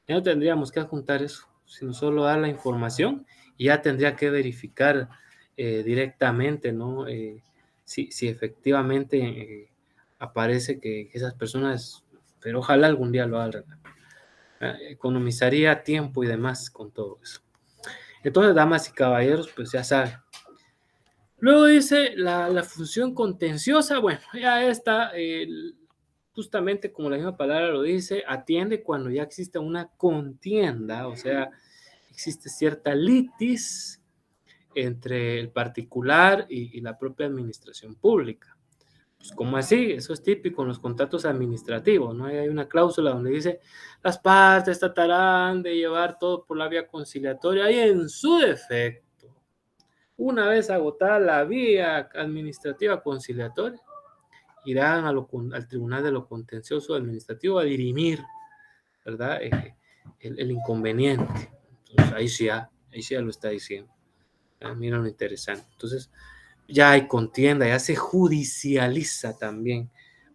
S1: Ya no tendríamos que adjuntar eso, sino solo dar la información y ya tendría que verificar directamente, ¿no? Si efectivamente aparece que esas personas, pero ojalá algún día lo hagan, economizaría tiempo y demás con todo eso. Entonces, damas y caballeros, pues ya saben. Luego dice la función contenciosa, bueno, ya está, justamente como la misma palabra lo dice, atiende cuando ya existe una contienda, o sea, existe cierta litis entre el particular y la propia administración pública. Pues, ¿cómo así? Eso es típico en los contratos administrativos, ¿no? Hay una cláusula donde dice, las partes tratarán de llevar todo por la vía conciliatoria y en su defecto, una vez agotada la vía administrativa conciliatoria, irán al Tribunal de lo Contencioso Administrativo a dirimir, ¿verdad? El inconveniente. Entonces, ahí sí ya lo está diciendo. Mira lo interesante. Entonces, ya hay contienda, ya se judicializa también,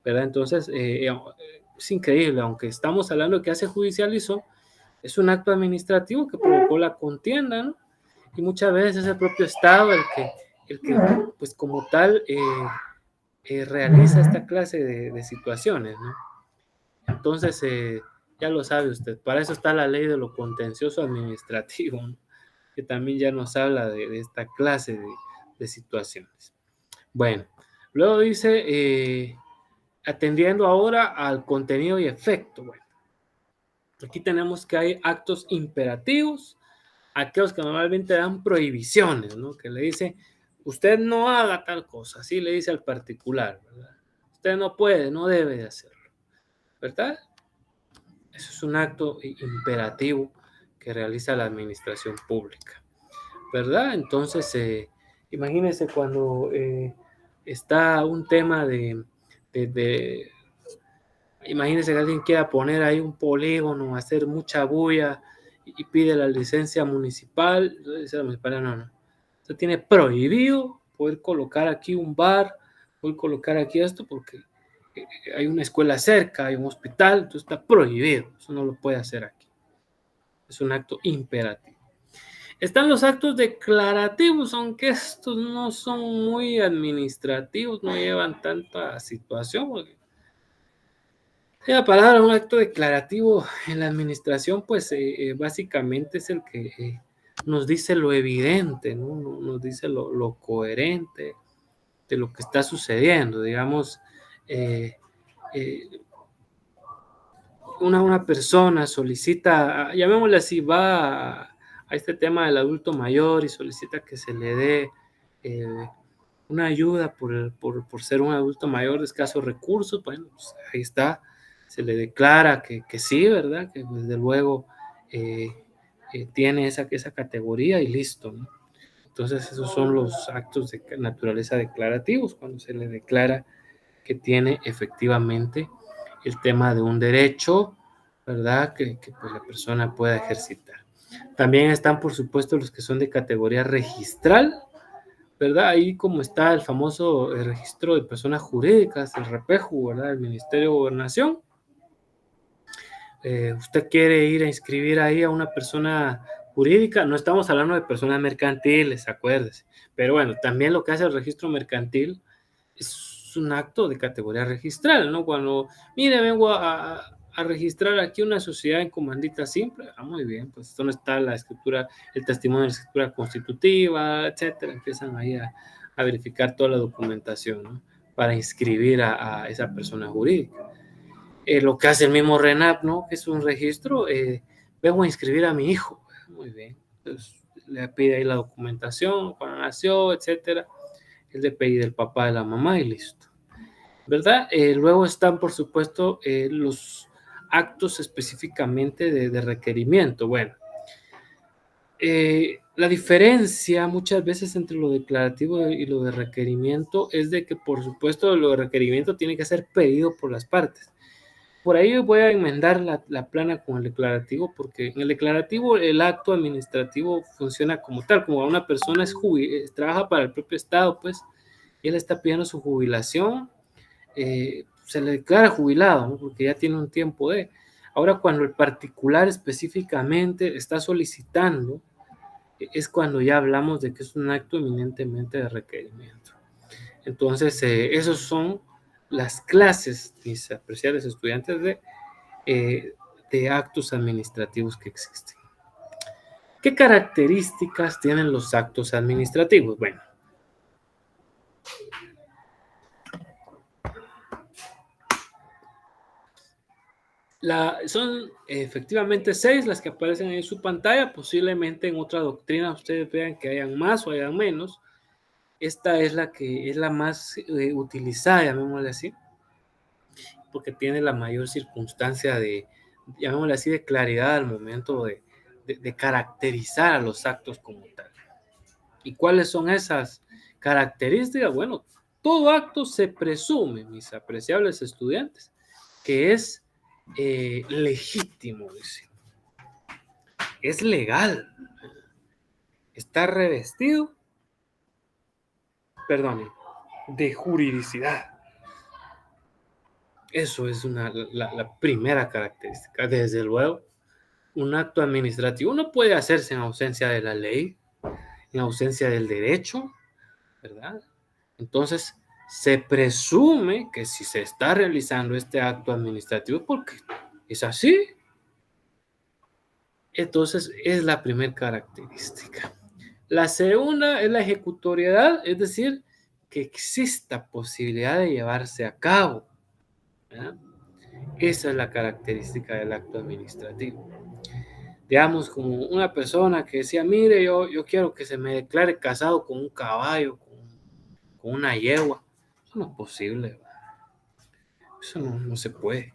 S1: ¿verdad? Entonces, es increíble, aunque estamos hablando de que ya se judicializó, es un acto administrativo que provocó la contienda, ¿no? Y muchas veces es el propio Estado el que pues como tal, realiza esta clase de situaciones, ¿no? Entonces, ya lo sabe usted, para eso está la ley de lo contencioso administrativo, ¿no? Que también ya nos habla de esta clase de situaciones. Bueno, luego dice, atendiendo ahora al contenido y efecto. Bueno, aquí tenemos que hay actos imperativos, aquellos que normalmente dan prohibiciones, ¿no? Que le dice, usted no haga tal cosa, así le dice al particular, ¿verdad? Usted no puede, no debe de hacerlo, ¿verdad? Eso es un acto imperativo que realiza la administración pública, ¿verdad? Entonces, imagínense cuando está un tema de imagínense que alguien quiera poner ahí un polígono, hacer mucha bulla y pide la licencia municipal. Dice la municipalidad, no, no. Usted tiene prohibido poder colocar aquí un bar, poder colocar aquí esto, porque hay una escuela cerca, hay un hospital, entonces está prohibido. Eso no lo puede hacer aquí. Es un acto imperativo. Están los actos declarativos, aunque estos no son muy administrativos, no llevan tanta situación, porque la palabra un acto declarativo en la administración, pues básicamente es el que nos dice lo evidente, ¿no? Nos dice lo coherente de lo que está sucediendo. Digamos, eh, eh, una persona solicita, llamémosle así, va a este tema del adulto mayor y solicita que se le dé eh, una ayuda por ser un adulto mayor de escasos recursos. Bueno, pues ahí está, se le declara que sí, ¿verdad? Que desde luego eh, tiene esa categoría y listo, ¿no? Entonces esos son los actos de naturaleza declarativos, cuando se le declara que tiene efectivamente el tema de un derecho, ¿verdad? Que pues la persona pueda ejercitar. También están, por supuesto, los que son de categoría registral, ¿verdad? Ahí como está el famoso registro de personas jurídicas, el REPEJU, ¿verdad? El Ministerio de Gobernación. Usted quiere ir a inscribir ahí a una persona jurídica, no estamos hablando de personas mercantiles, acuérdese, pero bueno, también lo que hace el registro mercantil es un acto de categoría registral, ¿no? Cuando, mire, vengo a registrar aquí una sociedad en comandita simple, muy bien, pues donde está la escritura, el testimonio de la escritura constitutiva, etcétera, empiezan ahí a verificar toda la documentación, ¿no? Para inscribir a esa persona jurídica. Lo que hace el mismo RENAP, ¿no? Que es un registro, vengo a inscribir a mi hijo, muy bien, entonces le pide ahí la documentación, cuando nació, etcétera, el DPI del papá, de la mamá y listo, ¿verdad? Luego están, por supuesto, los actos específicamente de requerimiento. Bueno, la diferencia muchas veces entre lo declarativo y lo de requerimiento es de que, por supuesto, lo de requerimiento tiene que ser pedido por las partes. Por ahí voy a enmendar la plana con el declarativo, porque en el declarativo el acto administrativo funciona como tal, como una persona trabaja para el propio Estado, pues, y él está pidiendo su jubilación, se le declara jubilado, ¿no? Porque ya tiene un tiempo de. Ahora, cuando el particular específicamente está solicitando, es cuando ya hablamos de que es un acto eminentemente de requerimiento. Entonces, esos son las clases, mis apreciables estudiantes, de actos administrativos que existen. ¿Qué características tienen los actos administrativos? Bueno, son efectivamente 6 las que aparecen en su pantalla. Posiblemente en otra doctrina ustedes vean que hayan más o hayan menos. Esta es la que es la más utilizada, llamémosle así, porque tiene la mayor circunstancia llamémosle así, de claridad al momento de caracterizar a los actos como tal. ¿Y cuáles son esas características? Bueno, todo acto se presume, mis apreciables estudiantes, que es legítimo, dice. Es legal. Está revestido, perdone, de juridicidad. Eso es la primera característica. Desde luego, un acto administrativo no puede hacerse en ausencia de la ley, en ausencia del derecho, ¿verdad? Entonces, se presume que si se está realizando este acto administrativo, porque es así, entonces es la primera característica. La segunda es la ejecutoriedad, es decir, que exista posibilidad de llevarse a cabo, ¿verdad? Esa es la característica del acto administrativo. Digamos, como una persona que decía, mire, yo quiero que se me declare casado con un caballo, con una yegua. Eso no es posible, ¿verdad? Eso no se puede.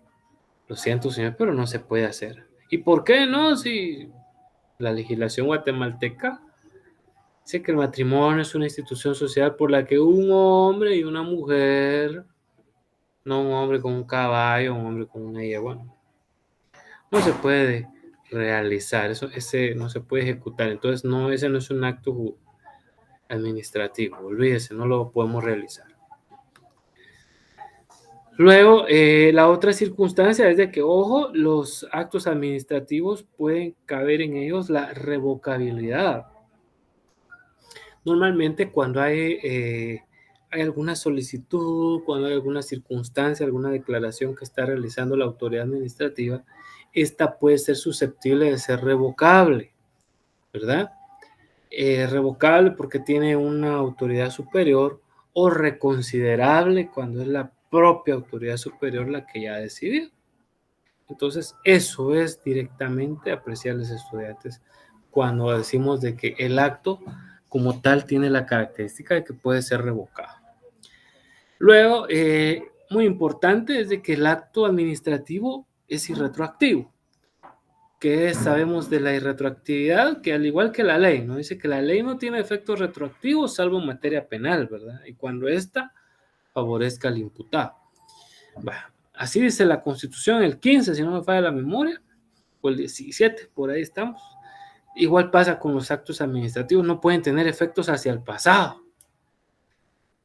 S1: Lo siento, señor, pero no se puede hacer. ¿Y por qué no? Si la legislación guatemalteca dice que el matrimonio es una institución social por la que un hombre y una mujer, no un hombre con un caballo, un hombre con una yegua, no se puede realizar, ese no se puede ejecutar. Entonces, no, ese no es un acto administrativo, olvídese, no lo podemos realizar. Luego, la otra circunstancia es de que, ojo, los actos administrativos pueden caber en ellos la revocabilidad. Normalmente cuando hay alguna solicitud, cuando hay alguna circunstancia, alguna declaración que está realizando la autoridad administrativa, esta puede ser susceptible de ser revocable, ¿verdad? Revocable porque tiene una autoridad superior o reconsiderable cuando es la propia autoridad superior la que ya ha decidido. Entonces, eso es directamente apreciables estudiantes cuando decimos de que el acto como tal tiene la característica de que puede ser revocado. Luego, muy importante es de que el acto administrativo es irretroactivo. ¿Qué sabemos de la irretroactividad? Que al igual que la ley, ¿no? Dice que la ley no tiene efectos retroactivos salvo en materia penal, ¿verdad? Y cuando ésta favorezca al imputado. Bueno, así dice la Constitución, el 15, si no me falla la memoria, o el 17, por ahí estamos. Igual pasa con los actos administrativos, no pueden tener efectos hacia el pasado.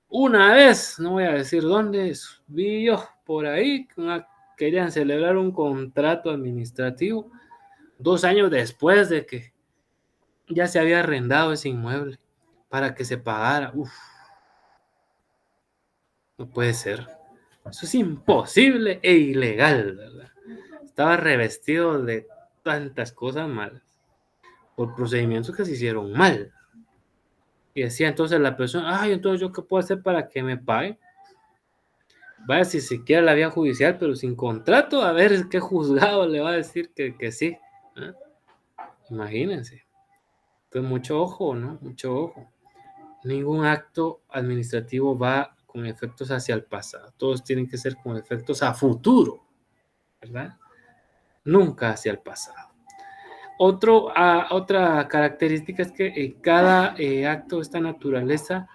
S1: Una vez, no voy a decir dónde, vi yo por ahí, querían celebrar un contrato administrativo 2 años después de que ya se había arrendado ese inmueble para que se pagara. Uf, no puede ser. Eso es imposible e ilegal, ¿verdad? Estaba revestido de tantas cosas malas por procedimientos que se hicieron mal. Y decía entonces la persona, ay, entonces yo qué puedo hacer para que me pague. Vaya, si siquiera la vía judicial, pero sin contrato, a ver qué juzgado le va a decir que sí. ¿Eh? Imagínense. Entonces, mucho ojo, ¿no? Mucho ojo. Ningún acto administrativo va con efectos hacia el pasado. Todos tienen que ser con efectos a futuro, ¿verdad? Nunca hacia el pasado. Otra característica es que cada acto de esta naturaleza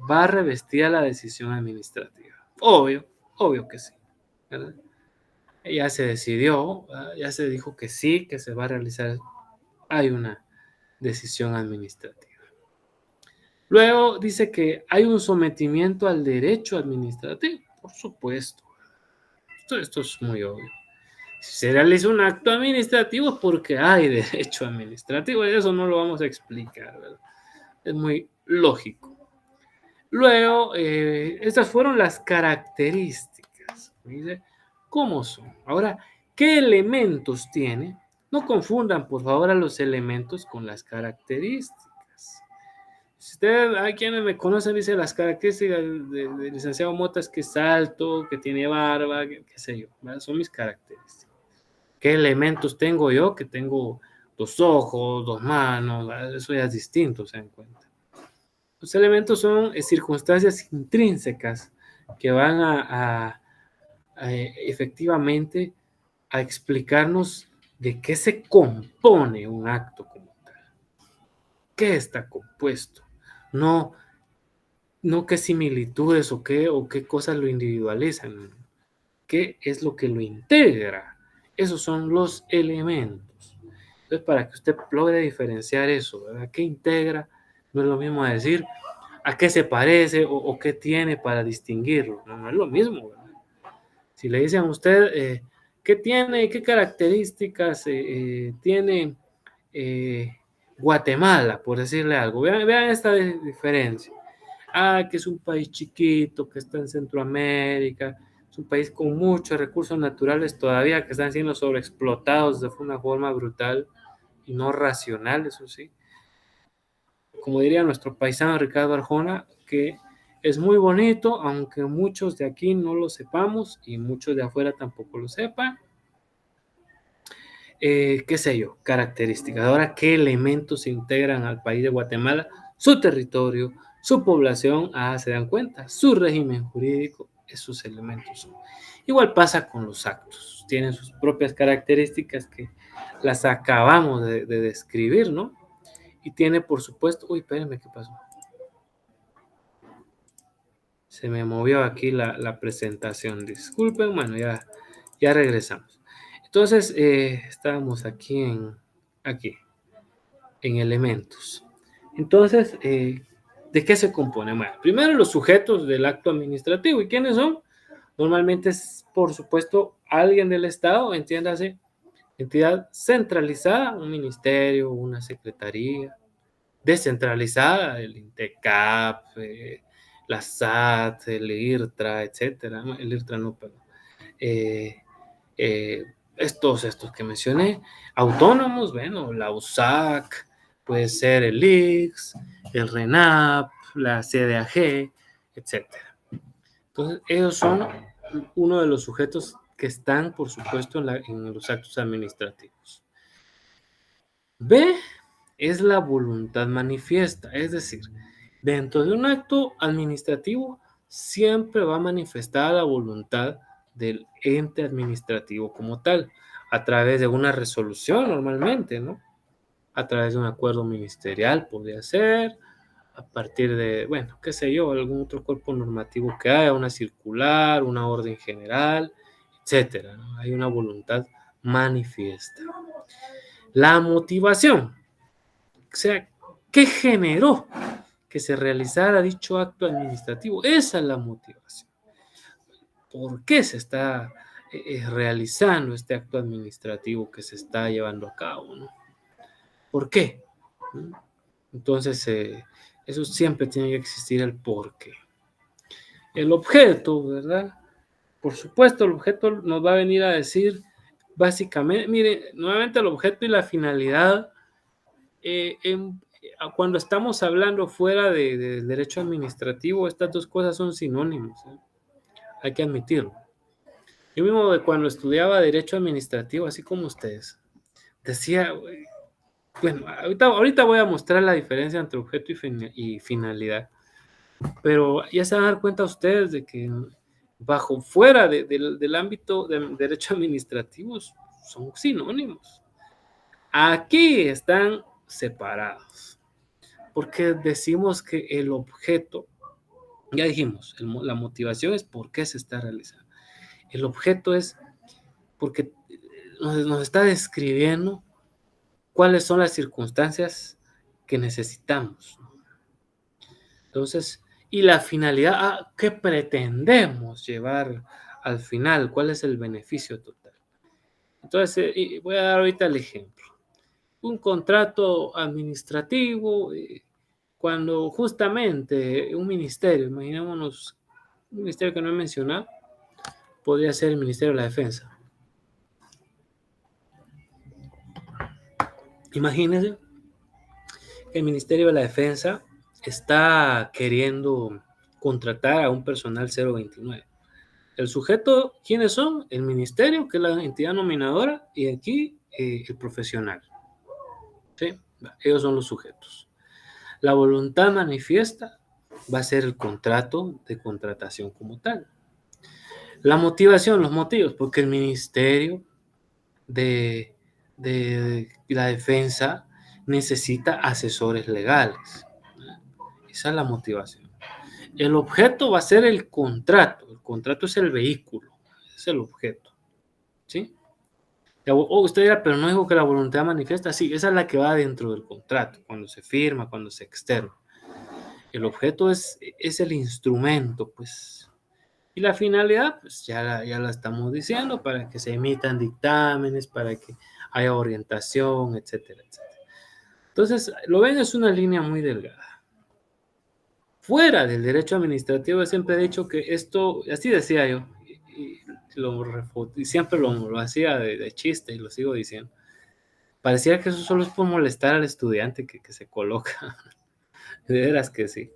S1: va revestida la decisión administrativa. Obvio que sí, ¿verdad? Ya se decidió, ya se dijo que sí, que se va a realizar, hay una decisión administrativa. Luego dice que hay un sometimiento al derecho administrativo, por supuesto. Esto es muy obvio. Si se realiza un acto administrativo es porque hay derecho administrativo, y eso no lo vamos a explicar, ¿verdad? Es muy lógico. Luego, estas fueron las características. Dice, ¿cómo son? Ahora, ¿qué elementos tiene? No confundan, por favor, a los elementos con las características. Si usted, hay quienes me conocen, dice las características del licenciado Mota es que es alto, que tiene barba, qué sé yo, ¿verdad? Son mis características. ¿Qué elementos tengo yo? Que tengo 2 ojos, 2 manos, ¿verdad? Eso ya es distinto, se dan cuenta. Los elementos son circunstancias intrínsecas que van efectivamente a explicarnos de qué se compone un acto como tal. ¿Qué está compuesto? No no qué similitudes o qué cosas lo individualizan, qué es lo que lo integra. Esos son los elementos. Entonces, para que usted logre diferenciar eso, ¿verdad? ¿Qué integra? No es lo mismo decir a qué se parece o qué tiene para distinguirlo. No, no es lo mismo, ¿verdad? Si le dicen a usted qué tiene, qué características tiene Guatemala, por decirle algo. Vean esta diferencia. Que es un país chiquito, que está en Centroamérica, es un país con muchos recursos naturales todavía que están siendo sobreexplotados de una forma brutal y no racional, eso sí. Como diría nuestro paisano Ricardo Arjona, que es muy bonito, aunque muchos de aquí no lo sepamos y muchos de afuera tampoco lo sepan. Qué sé yo, características. Ahora, ¿qué elementos se integran al país de Guatemala? Su territorio, su población, se dan cuenta, su régimen jurídico, esos elementos son. Igual pasa con los actos, tienen sus propias características que las acabamos de describir, ¿no? Y tiene, por supuesto, uy, espérenme, ¿qué pasó? Se me movió aquí la presentación, disculpen, bueno, ya regresamos. Entonces, estábamos aquí, en elementos. Entonces, ¿de qué se compone? Bueno, primero los sujetos del acto administrativo. ¿Y quiénes son? Normalmente es, por supuesto, alguien del Estado, entiéndase, entidad centralizada, un ministerio, una secretaría, descentralizada, el INTECAP, la SAT, el IRTRA, etcétera. El IRTRA no, perdón. Eh, eh, estos que mencioné, autónomos, bueno, la USAC, puede ser el IX, el RENAP, la CDAG, etcétera. Entonces, ellos son uno de los sujetos que están, por supuesto, en los actos administrativos. B es la voluntad manifiesta, es decir, dentro de un acto administrativo siempre va a manifestar la voluntad del ente administrativo como tal, a través de una resolución normalmente, ¿no? A través de un acuerdo ministerial podría ser, a partir de, bueno, qué sé yo, algún otro cuerpo normativo que haya, una circular, una orden general, etcétera, ¿no? Hay una voluntad manifiesta. La motivación, o sea, ¿qué generó que se realizara dicho acto administrativo? Esa es la motivación. ¿Por qué se está realizando este acto administrativo que se está llevando a cabo, ¿no? ¿Por qué? Entonces, eso siempre tiene que existir el por qué. El objeto, ¿verdad? Por supuesto, el objeto nos va a venir a decir, básicamente, mire, nuevamente el objeto y la finalidad cuando estamos hablando fuera del derecho administrativo, estas dos cosas son sinónimos, ¿eh? Hay que admitirlo. Yo mismo cuando estudiaba derecho administrativo, así como ustedes, decía, bueno, ahorita voy a mostrar la diferencia entre objeto y finalidad, pero ya se van a dar cuenta ustedes de que fuera del ámbito de derecho administrativo son sinónimos. Aquí están separados. Porque decimos que el objeto, ya dijimos, la motivación es por qué se está realizando. El objeto es porque nos está describiendo cuáles son las circunstancias que necesitamos. Entonces, y la finalidad, ¿qué pretendemos llevar al final? ¿Cuál es el beneficio total? Entonces, voy a dar ahorita el ejemplo. Un contrato administrativo, cuando justamente un ministerio, imaginémonos un ministerio que no he mencionado, podría ser el Ministerio de la Defensa. Imagínense que el Ministerio de la Defensa está queriendo contratar a un personal 029. El sujeto, ¿quiénes son? El ministerio, que es la entidad nominadora, y aquí el profesional. ¿Sí? Ellos son los sujetos. La voluntad manifiesta va a ser el contrato de contratación como tal. La motivación, los motivos, porque el Ministerio de la Defensa necesita asesores legales. Esa es la motivación. El objeto va a ser el contrato es el vehículo, es el objeto, ¿sí? Usted dirá, pero no dijo que la voluntad manifiesta. Sí, esa es la que va dentro del contrato, cuando se firma, cuando se externa. El objeto es el instrumento, pues. Y la finalidad, pues ya la estamos diciendo, para que se emitan dictámenes, para que haya orientación, etcétera, etcétera. Entonces, lo ven, es una línea muy delgada. Fuera del derecho administrativo, siempre he dicho que esto, así decía yo, y siempre lo hacía de chiste y lo sigo diciendo. Pareciera que eso solo es por molestar al estudiante que se coloca. De veras que sí.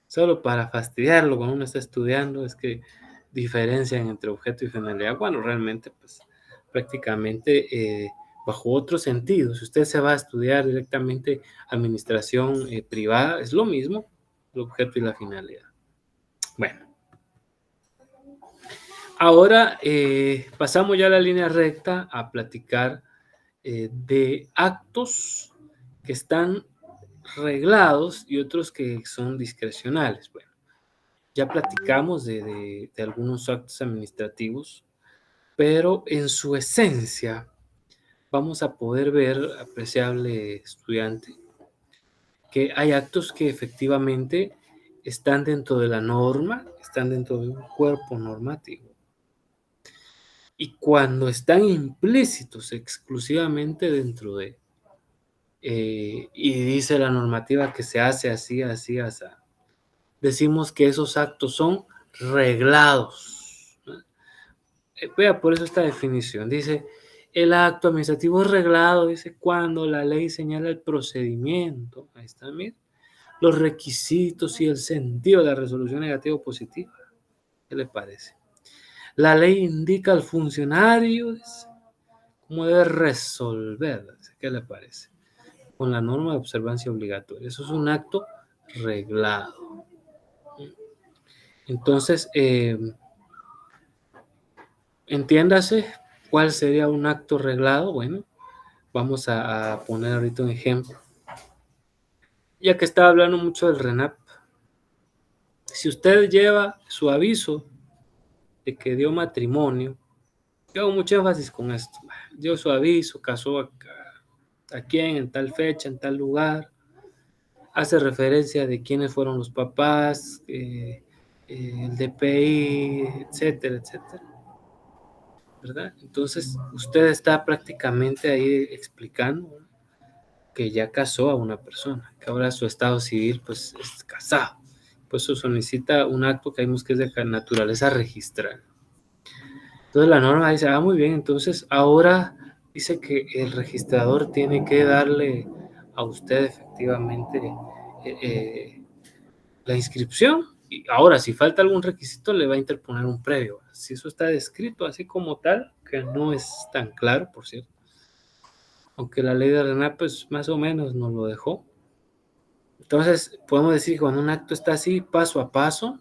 S1: Solo para fastidiarlo cuando uno está estudiando es que diferencian entre objeto y finalidad. Bueno, realmente, pues prácticamente bajo otro sentido. Si usted se va a estudiar directamente administración privada, es lo mismo, el objeto y la finalidad. Bueno, ahora pasamos ya a la línea recta a platicar de actos que están reglados y otros que son discrecionales. Bueno, ya platicamos de algunos actos administrativos, pero en su esencia vamos a poder ver, apreciable estudiante, que hay actos que efectivamente están dentro de la norma, están dentro de un cuerpo normativo. Y cuando están implícitos exclusivamente dentro de, y dice la normativa que se hace así, así, así, decimos que esos actos son reglados. Vea, por eso esta definición dice, el acto administrativo es reglado, dice, cuando la ley señala el procedimiento, ahí está, mire, los requisitos y el sentido de la resolución negativa o positiva. ¿Qué le parece? La ley indica al funcionario, dice, cómo debe resolver, dice, ¿qué le parece? Con la norma de observancia obligatoria. Eso es un acto reglado. Entonces, entiéndase cuál sería un acto reglado. Bueno, vamos a poner ahorita un ejemplo. Ya que estaba hablando mucho del RENAP, si usted lleva su aviso de que dio matrimonio, yo hago mucho énfasis con esto, dio su aviso, casó a quién, en tal fecha, en tal lugar, hace referencia de quiénes fueron los papás, el DPI, etcétera, etcétera, ¿verdad? Entonces, usted está prácticamente ahí explicando que ya casó a una persona, que ahora su estado civil pues es casado. Pues eso solicita un acto que vimos que es de naturaleza registral. Entonces la norma dice, muy bien, entonces ahora dice que el registrador tiene que darle a usted efectivamente la inscripción. Y ahora, si falta algún requisito, le va a interponer un previo. Si eso está descrito así como tal, que no es tan claro, por cierto, aunque la ley de RENAP pues más o menos nos lo dejó. Entonces, podemos decir que cuando un acto está así, paso a paso,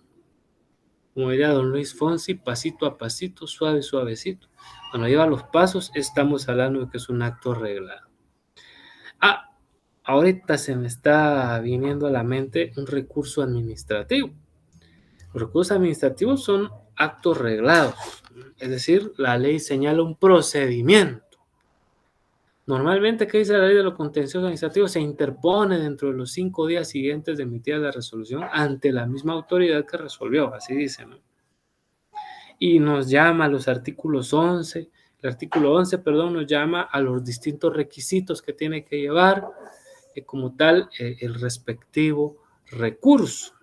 S1: como diría don Luis Fonsi, pasito a pasito, suave, suavecito. Cuando lleva los pasos, estamos hablando de que es un acto arreglado. Ahorita se me está viniendo a la mente un recurso administrativo. Los recursos administrativos son actos reglados, es decir, la ley señala un procedimiento. Normalmente, ¿qué dice la ley de los contenciosos administrativos? Se interpone dentro de los 5 días siguientes de emitir la resolución ante la misma autoridad que resolvió, así dice, ¿no? Y nos llama a los artículos 11, el artículo 11, perdón, nos llama a los distintos requisitos que tiene que llevar como tal el respectivo recurso.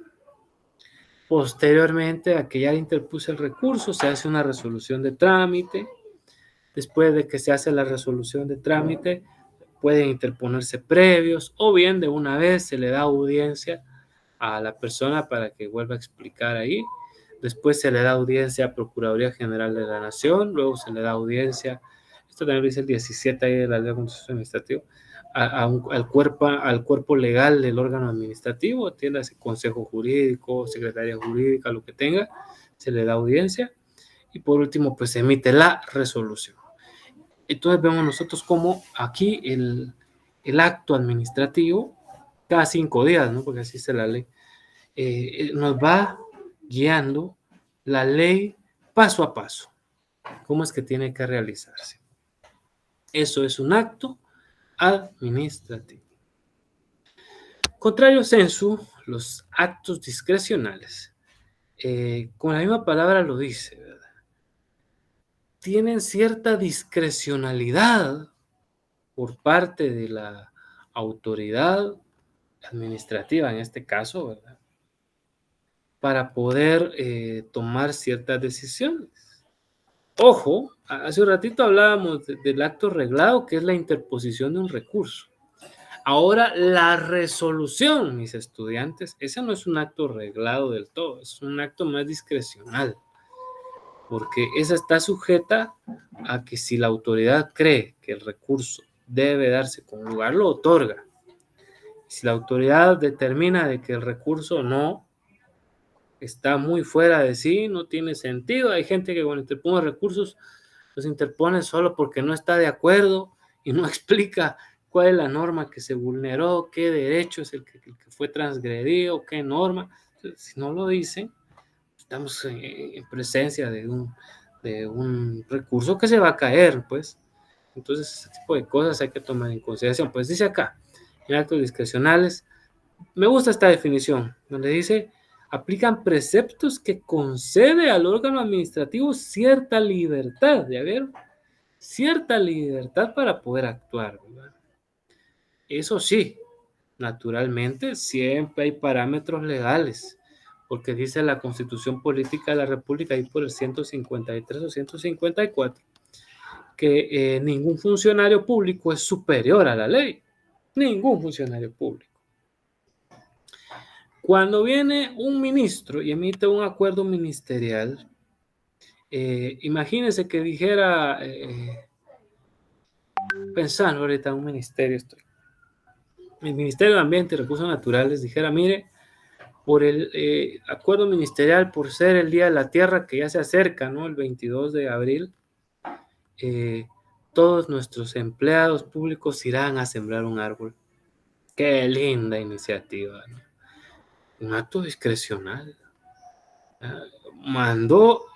S1: Posteriormente a que ya interpuse el recurso, se hace una resolución de trámite. Después de que se hace la resolución de trámite, pueden interponerse previos o bien de una vez se le da audiencia a la persona para que vuelva a explicar ahí. Después se le da audiencia a Procuraduría General de la Nación, luego se le da audiencia, esto también lo dice el 17 ahí de la Ley de Contencioso Administrativo, al cuerpo legal del órgano administrativo, tiene ese consejo jurídico, secretaría jurídica, lo que tenga, se le da audiencia y por último pues se emite la resolución. Entonces vemos nosotros como aquí el acto administrativo, cada 5 días, ¿no? Porque así es la ley, nos va guiando la ley paso a paso. ¿Cómo es que tiene que realizarse? Eso es un acto administrativo. Contrario sensu, los actos discrecionales, con la misma palabra lo dice, ¿verdad? Tienen cierta discrecionalidad por parte de la autoridad administrativa, en este caso, ¿verdad? Para poder tomar ciertas decisiones. Ojo, hace un ratito hablábamos del acto reglado, que es la interposición de un recurso. Ahora, la resolución, mis estudiantes, ese no es un acto reglado del todo, es un acto más discrecional, porque esa está sujeta a que si la autoridad cree que el recurso debe darse con lugar, lo otorga. Si la autoridad determina de que el recurso no está muy fuera de sí, no tiene sentido, hay gente que cuando interpone recursos los interpone solo porque no está de acuerdo y no explica cuál es la norma que se vulneró, qué derecho es el que fue transgredido, qué norma. Si no lo dicen, estamos en presencia de un recurso que se va a caer, pues. Entonces, ese tipo de cosas hay que tomar en consideración. Pues dice acá, en actos discrecionales, me gusta esta definición, donde dice, aplican preceptos que concede al órgano administrativo cierta libertad, ¿ya vieron? Cierta libertad para poder actuar, ¿verdad? Eso sí, naturalmente siempre hay parámetros legales, porque dice la Constitución Política de la República, ahí por el 153 o 154, que ningún funcionario público es superior a la ley. Ningún funcionario público. Cuando viene un ministro y emite un acuerdo ministerial, imagínense que dijera, pensando ahorita en un ministerio, el Ministerio de Ambiente y Recursos Naturales dijera, mire, por el acuerdo ministerial, por ser el Día de la Tierra que ya se acerca, ¿no? El 22 de abril, todos nuestros empleados públicos irán a sembrar un árbol. Qué linda iniciativa, ¿no? Un acto discrecional. Mandó,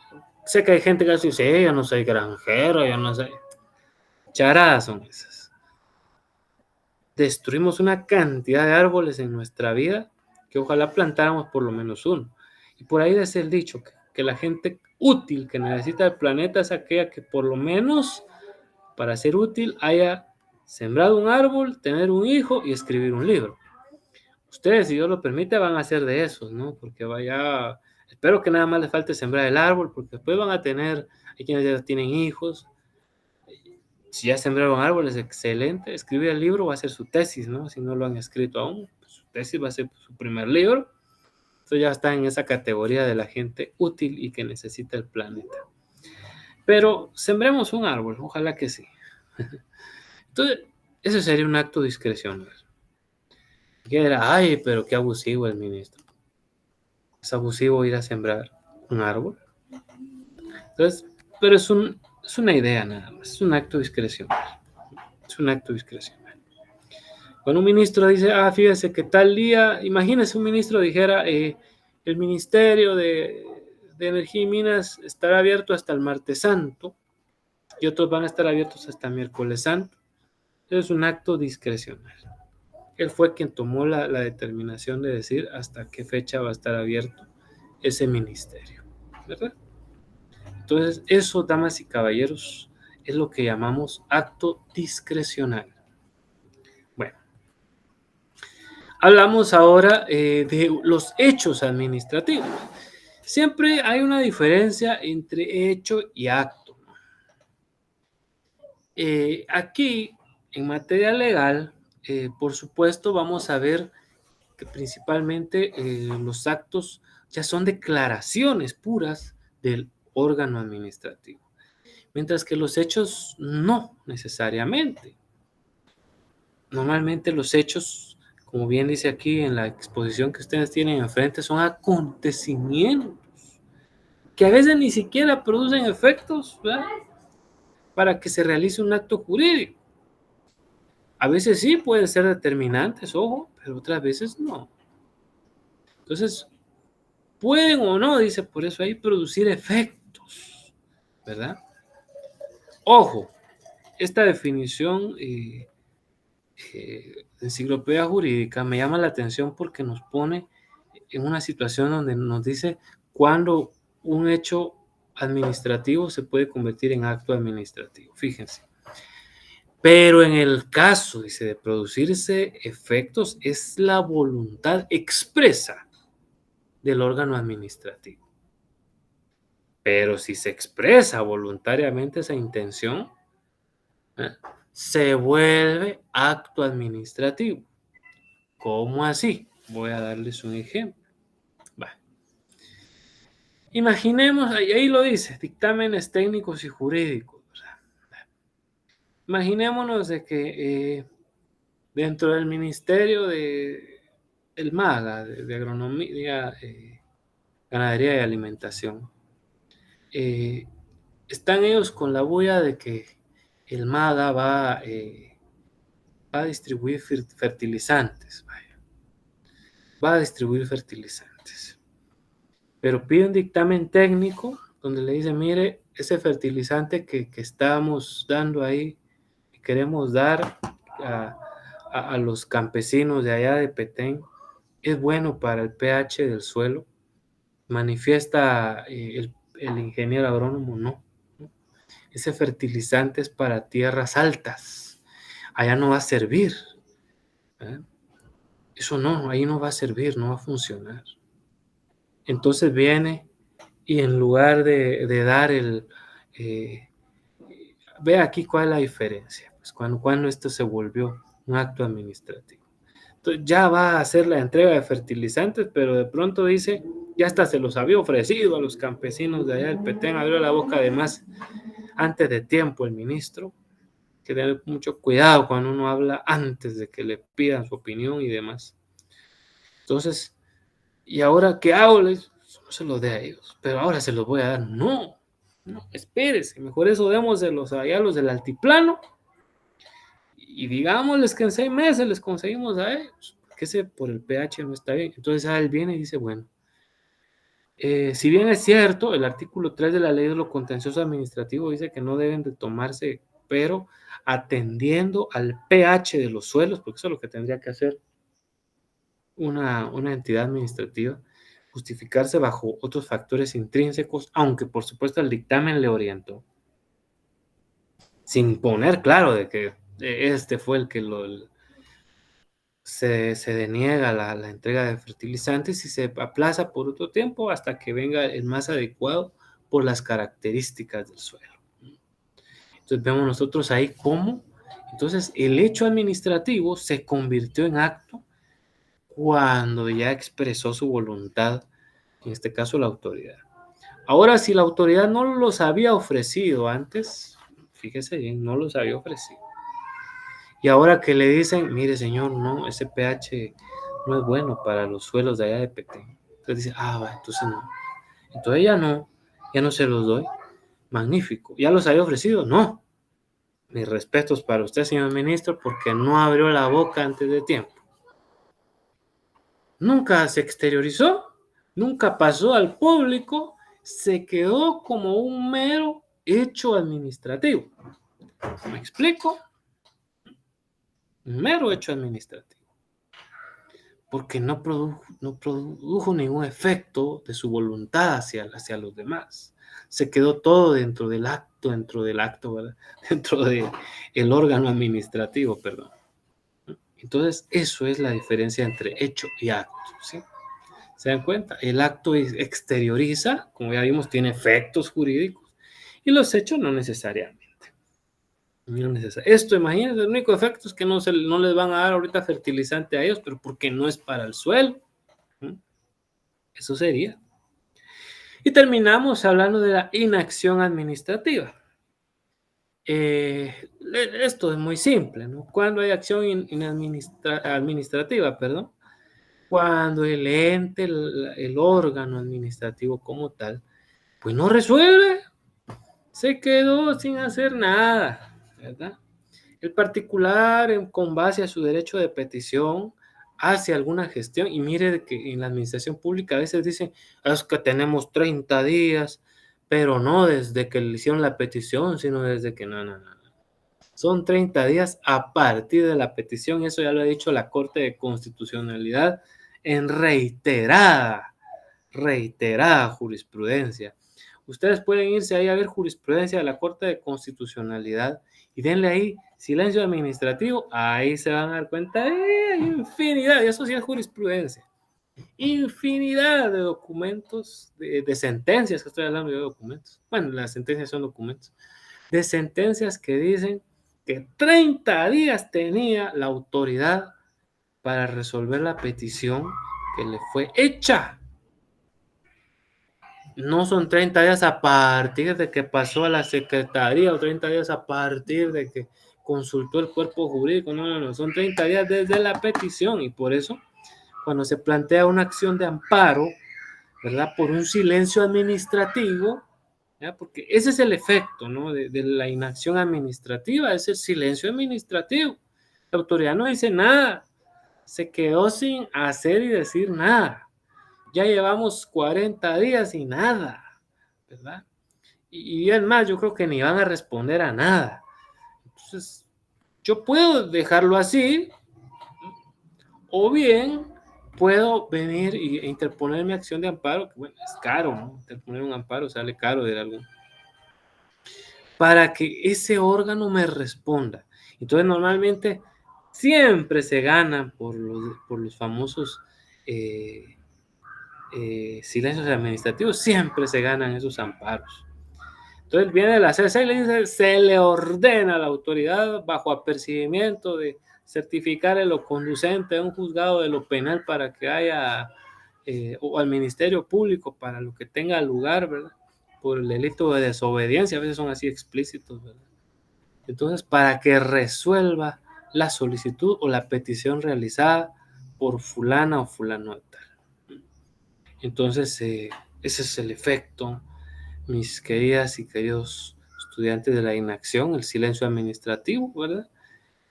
S1: sé que hay gente que dice, yo no soy granjero, yo no soy... Charadas son esas. Destruimos una cantidad de árboles en nuestra vida que ojalá plantáramos por lo menos uno. Y por ahí es el dicho, que la gente útil que necesita el planeta es aquella que por lo menos para ser útil haya sembrado un árbol, tener un hijo y escribir un libro. Ustedes, si Dios lo permite, van a ser de esos, ¿no? Porque vaya, espero que nada más les falte sembrar el árbol, porque después van a tener, hay quienes ya tienen hijos. Si ya sembraron árboles, excelente. Escribir el libro va a ser su tesis, ¿no? Si no lo han escrito aún, pues su tesis va a ser su primer libro. Entonces ya está en esa categoría de la gente útil y que necesita el planeta. Pero sembremos un árbol, ojalá que sí. Entonces, ese sería un acto discrecional. Que era, ay, pero qué abusivo el ministro. Es abusivo ir a sembrar un árbol. Entonces, pero es una idea nada más, es un acto discrecional. Es un acto discrecional. Cuando un ministro dice, fíjese que tal día, imagínese un ministro dijera, el Ministerio de Energía y Minas estará abierto hasta el martes santo y otros van a estar abiertos hasta el miércoles santo. Es un acto discrecional. Él fue quien tomó la determinación de decir hasta qué fecha va a estar abierto ese ministerio, ¿verdad? Entonces, eso, damas y caballeros, es lo que llamamos acto discrecional. Bueno, hablamos ahora de los hechos administrativos. Siempre hay una diferencia entre hecho y acto. Aquí, en materia legal, por supuesto, vamos a ver que principalmente los actos ya son declaraciones puras del órgano administrativo, mientras que los hechos no necesariamente. Normalmente los hechos, como bien dice aquí en la exposición que ustedes tienen enfrente, son acontecimientos que a veces ni siquiera producen efectos, ¿verdad?, para que se realice un acto jurídico. A veces sí pueden ser determinantes, ojo, pero otras veces no. Entonces, pueden o no, dice, por eso ahí, producir efectos, ¿verdad? Ojo, esta definición de enciclopedia jurídica me llama la atención porque nos pone en una situación donde nos dice cuándo un hecho administrativo se puede convertir en acto administrativo. Fíjense. Pero en el caso, dice, de producirse efectos, es la voluntad expresa del órgano administrativo. Pero si se expresa voluntariamente esa intención, ¿eh? Se vuelve acto administrativo. ¿Cómo así? Voy a darles un ejemplo. Va. Imaginemos, ahí lo dice, dictámenes técnicos y jurídicos. Imaginémonos de que dentro del Ministerio de el MAGA, de Agronomía, Ganadería y Alimentación, eh, están ellos con la bulla de que el MAGA va a distribuir fertilizantes. Vaya, va a distribuir fertilizantes. Pero pide un dictamen técnico donde le dice, mire, ese fertilizante que estamos dando ahí, que queremos dar a los campesinos de allá de Petén, es bueno para el pH del suelo. Manifiesta el ingeniero agrónomo, no. Ese fertilizante es para tierras altas. Allá no va a servir. ¿Eh? Eso no, ahí no va a servir, no va a funcionar. Entonces viene y en lugar de dar ve aquí cuál es la diferencia, pues cuando esto se volvió un acto administrativo. Entonces ya va a hacer la entrega de fertilizantes, pero de pronto dice, ya hasta se los había ofrecido a los campesinos de allá del Petén, abrió la boca además antes de tiempo el ministro, que tener mucho cuidado cuando uno habla antes de que le pidan su opinión y demás. Entonces, ¿y ahora qué hago? No se los dé a ellos, pero ahora se los voy a dar. No, no, espérese, mejor eso démoselos allá a los del altiplano y digámosles que en 6 meses les conseguimos a ellos, porque ese por el pH no está bien. Entonces él viene y dice, bueno, si bien es cierto, el artículo 3 de la ley de lo contencioso administrativo dice que no deben de tomarse, pero atendiendo al pH de los suelos, porque eso es lo que tendría que hacer una entidad administrativa, justificarse bajo otros factores intrínsecos, aunque por supuesto el dictamen le orientó, sin poner claro de que este fue el que se deniega la entrega de fertilizantes y se aplaza por otro tiempo hasta que venga el más adecuado por las características del suelo. Entonces vemos nosotros ahí cómo entonces el hecho administrativo se convirtió en acto cuando ya expresó su voluntad, en este caso la autoridad. Ahora, si la autoridad no los había ofrecido antes, fíjese bien, no los había ofrecido. Y ahora que le dicen, mire señor, no, ese pH no es bueno para los suelos de allá de Petén. Entonces dice, va, entonces no. Entonces ya no se los doy. Magnífico. ¿Ya los había ofrecido? No. Mis respetos para usted, señor ministro, porque no abrió la boca antes de tiempo. Nunca se exteriorizó, nunca pasó al público, se quedó como un mero hecho administrativo. ¿Me explico? Un mero hecho administrativo. Porque no produjo ningún efecto de su voluntad hacia los demás. Se quedó todo dentro del acto, ¿verdad? Dentro del órgano administrativo, perdón. Entonces, eso es la diferencia entre hecho y acto, ¿sí? ¿Se dan cuenta? El acto exterioriza, como ya vimos, tiene efectos jurídicos y los hechos no necesariamente. No necesariamente. Esto, imagínense, el único efecto es que no les van a dar ahorita fertilizante a ellos, pero porque no es para el suelo. Eso sería. Y terminamos hablando de la inacción administrativa. Esto es muy simple, ¿no? Cuando hay acción administrativa, perdón, cuando el ente, el órgano administrativo como tal, pues no resuelve, se quedó sin hacer nada, ¿verdad? El particular, con base a su derecho de petición, hace alguna gestión y mire que en la administración pública a veces dicen, es que tenemos 30 días, pero no desde que le hicieron la petición, sino desde que no. Son 30 días a partir de la petición, y eso ya lo ha dicho la Corte de Constitucionalidad en reiterada jurisprudencia. Ustedes pueden irse ahí a ver jurisprudencia de la Corte de Constitucionalidad y denle ahí silencio administrativo, ahí se van a dar cuenta, hay infinidad, y eso sí es jurisprudencia, infinidad de documentos, de sentencias, que estoy hablando de documentos, bueno, las sentencias son documentos, de sentencias que dicen que 30 días tenía la autoridad para resolver la petición que le fue hecha. No son 30 días a partir de que pasó a la secretaría o 30 días a partir de que consultó el cuerpo jurídico. No, son 30 días desde la petición, y por eso cuando se plantea una acción de amparo, ¿verdad? Por un silencio administrativo, ¿ya? Porque ese es el efecto, ¿no? de la inacción administrativa, es el silencio administrativo. La autoridad no dice nada, se quedó sin hacer y decir nada. Ya llevamos 40 días y nada, ¿verdad? Y es más, yo creo que ni van a responder a nada. Entonces, yo puedo dejarlo así, o bien puedo venir e interponer mi acción de amparo, que bueno, es caro, ¿no? Interponer un amparo sale caro de algún, para que ese órgano me responda. Entonces, normalmente siempre se ganan por los famosos silencios administrativos, siempre se ganan esos amparos. Entonces viene la CC y le dice, se le ordena a la autoridad bajo apercibimiento de certificar lo conducente a un juzgado de lo penal para que haya, o al Ministerio Público para lo que tenga lugar, ¿verdad? Por el delito de desobediencia, a veces son así explícitos, ¿verdad? Entonces, para que resuelva la solicitud o la petición realizada por fulana o fulano de tal. Entonces, ese es el efecto, mis queridas y queridos estudiantes, de la inacción, el silencio administrativo, ¿verdad?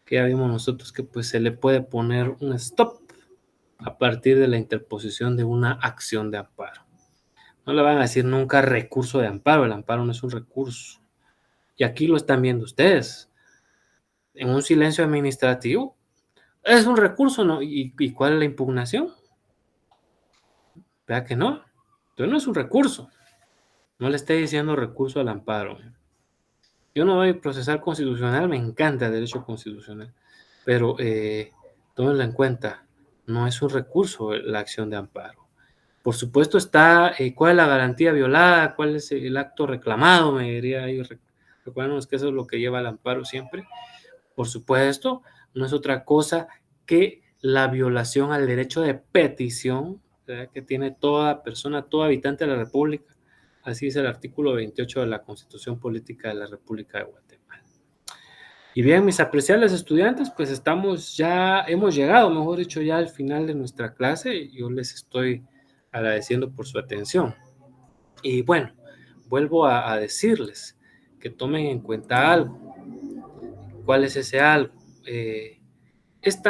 S1: Que ya vimos nosotros que pues se le puede poner un stop a partir de la interposición de una acción de amparo. No le van a decir nunca recurso de amparo, el amparo no es un recurso. Y aquí lo están viendo ustedes. En un silencio administrativo es un recurso, ¿no? ¿Y cuál es la impugnación? Vea que no. Entonces no es un recurso. No le esté diciendo recurso al amparo. Yo no voy a procesar constitucional, me encanta el derecho constitucional, pero tómenlo en cuenta, no es un recurso la acción de amparo. Por supuesto está cuál es la garantía violada, cuál es el acto reclamado, me diría ahí. Recuerden que eso es lo que lleva al amparo siempre. Por supuesto, no es otra cosa que la violación al derecho de petición, ¿verdad?, que tiene toda persona, todo habitante de la República. Así es el artículo 28 de la Constitución Política de la República de Guatemala. Y bien, mis apreciables estudiantes, pues hemos llegado, mejor dicho, ya al final de nuestra clase. Yo les estoy agradeciendo por su atención. Y bueno, vuelvo a decirles que tomen en cuenta algo. ¿Cuál es ese algo? Esta